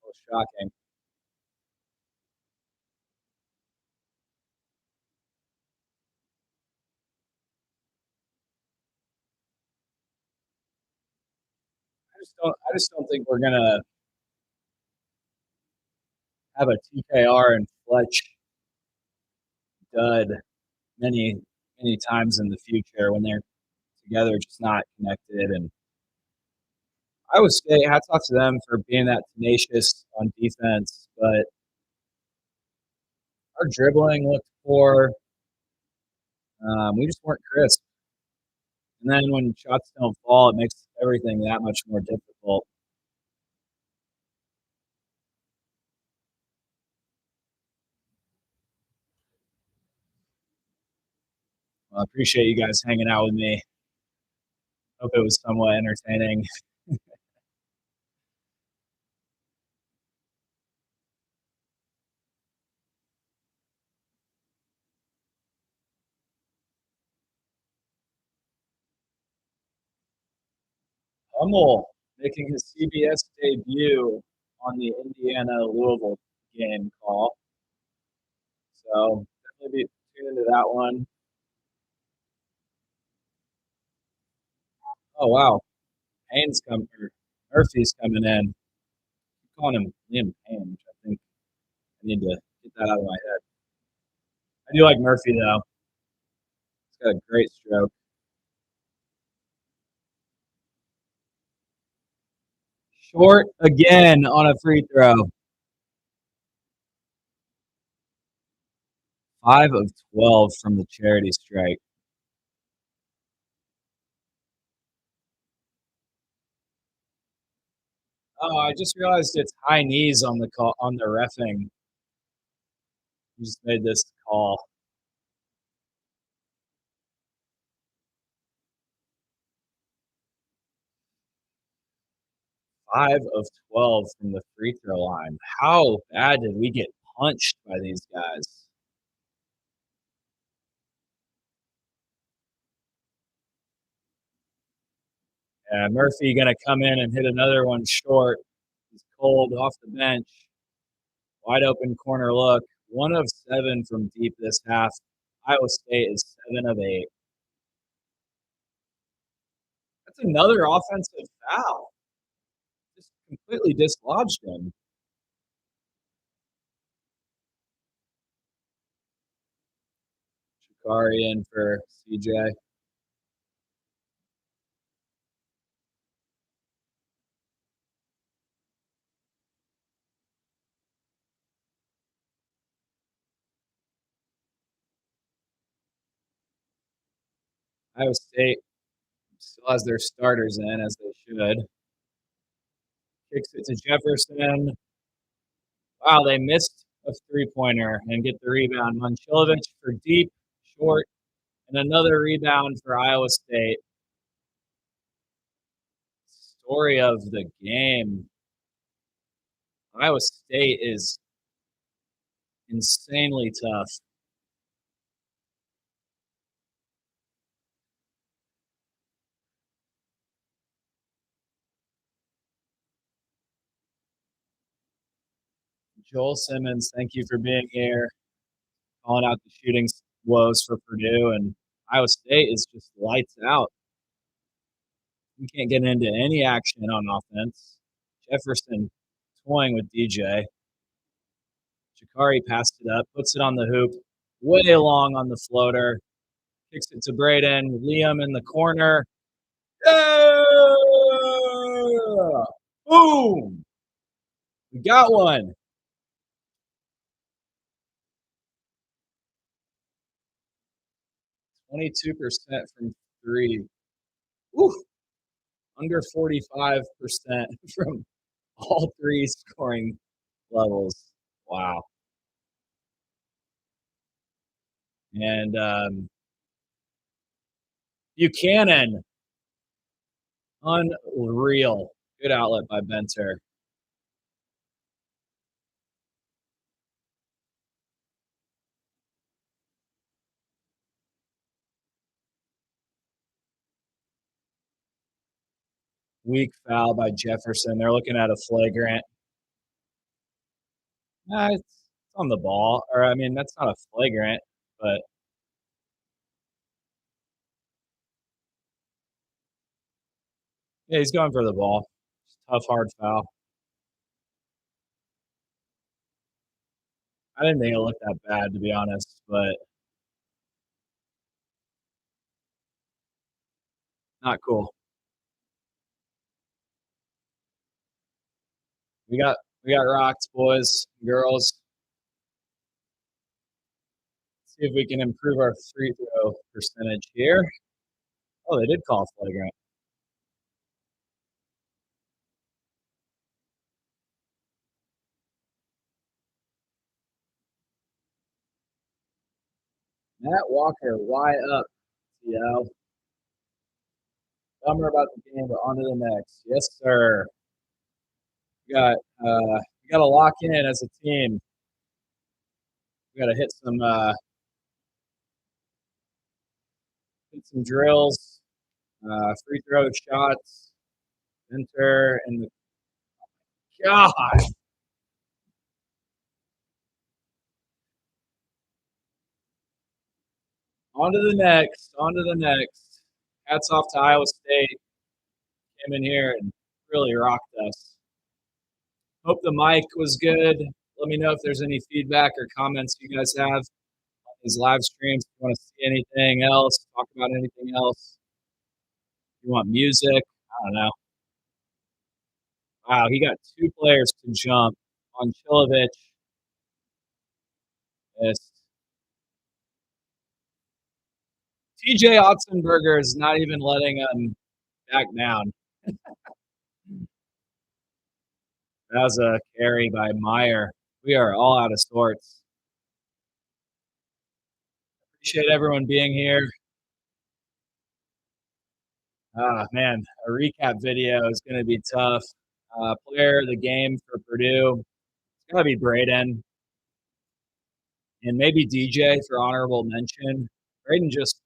Oh, shocking. I just don't think we're gonna have a TKR and Fletch dud many many times in the future when they're together, just not connected. And I would say hats off to them for being that tenacious on defense, but our dribbling looked poor. We just weren't crisp. And then when shots don't fall, it makes everything that much more difficult. Well, I appreciate you guys hanging out with me. Hope it was somewhat entertaining. Hummel making his CBS debut on the Indiana Louisville game call. So definitely be tuned into that one. Oh wow, Payne's coming. Murphy's coming in. I'm calling him Liam Payne, which I think I need to get that out of my head. I do like Murphy though. He's got a great stroke. Short again on a free throw. 5 of 12 from the charity strike. Oh, I just realized it's high knees on the call on the reffing. We just made this call. 5 of 12 from the free throw line. How bad did we get punched by these guys? Murphy gonna come in and hit another one short. He's cold off the bench. Wide open corner look. 1 of 7 from deep this half. Iowa State is 7 of 8. That's another offensive foul. Just completely dislodged him. Shikari in for CJ. Iowa State still has their starters in, as they should. Kicks it to Jefferson. Wow, they missed a three-pointer and get the rebound. Momcilovic for deep, short, and another rebound for Iowa State. Story of the game. Iowa State is insanely tough. Joel Simmons, thank you for being here, calling out the shooting woes for Purdue, and Iowa State is just lights out. We can't get into any action on offense. Jefferson toying with DJ. Shikari passed it up, puts it on the hoop, way long on the floater, kicks it to Braden. Liam in the corner. Yeah! Boom! We got one. 22% from three. Woo! Under 45% from all three scoring levels. Wow. And Buchanan. Unreal. Good outlet by Benter. Weak foul by Jefferson. They're looking at a flagrant. It's on the ball. Or, I mean, that's not a flagrant, but yeah, he's going for the ball. Tough, hard foul. I didn't think it looked that bad, to be honest, but not cool. We got we got rocks, boys, girls. See if we can improve our free throw percentage here. Oh, they did call a flagrant. Matt Walker, why up, TL? Bummer about the game, but on to the next. Yes, sir. We got we got to lock in as a team. We got to hit some drills, free throw shots, enter, and the God. On to the next. On to the next. Hats off to Iowa State. Came in here and really rocked us. Hope the mic was good. Let me know if there's any feedback or comments you guys have on these live streams. If you want to see anything else, talk about anything else. If you want music, I don't know. Wow, he got two players to jump on Chilovich. Yes. TJ Otzenberger is not even letting him back down. That was a carry by Meyer. We are all out of sorts. Appreciate everyone being here. Man, a recap video is going to be tough. Player of the game for Purdue, it's got to be Braden. And maybe DJ for honorable mention. Braden just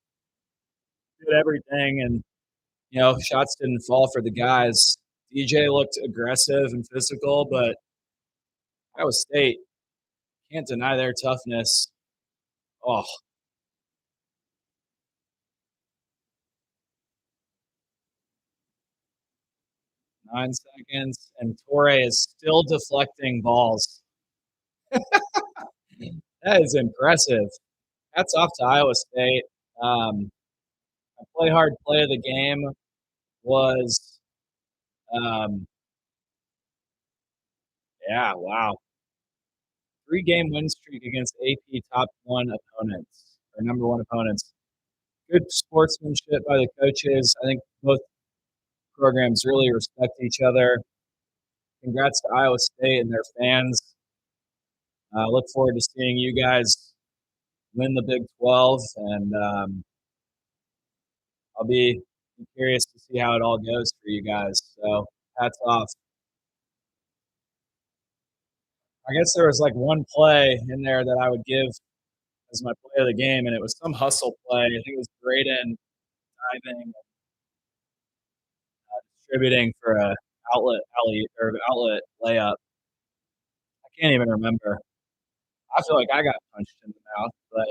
did everything, and, shots didn't fall for the guys. DJ looked aggressive and physical, but Iowa State can't deny their toughness. Oh, 9 seconds, and Torre is still deflecting balls. That is impressive. Hats off to Iowa State. My play hard play of the game was, yeah, wow. 3-game win streak against AP top one opponents, or number one opponents. Good sportsmanship by the coaches. I think both programs really respect each other. Congrats to Iowa State and their fans. Look forward to seeing you guys win the Big 12, and I'll be curious to see how it all goes for you guys. So hats off. I guess there was like one play in there that I would give as my play of the game, and it was some hustle play. I think it was Braden diving, distributing for a outlet layup. I can't even remember. I feel like I got punched in the mouth, but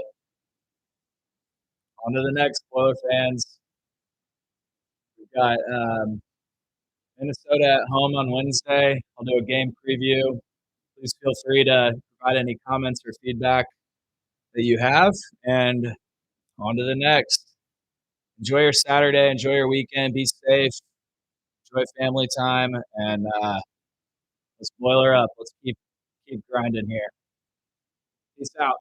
on to the next, Boiler fans. We've got Minnesota at home on Wednesday. I'll do a game preview. Please feel free to provide any comments or feedback that you have, and on to the next. Enjoy your Saturday. Enjoy your weekend. Be safe. Enjoy family time, and let's boiler up. Let's keep grinding here. Peace out.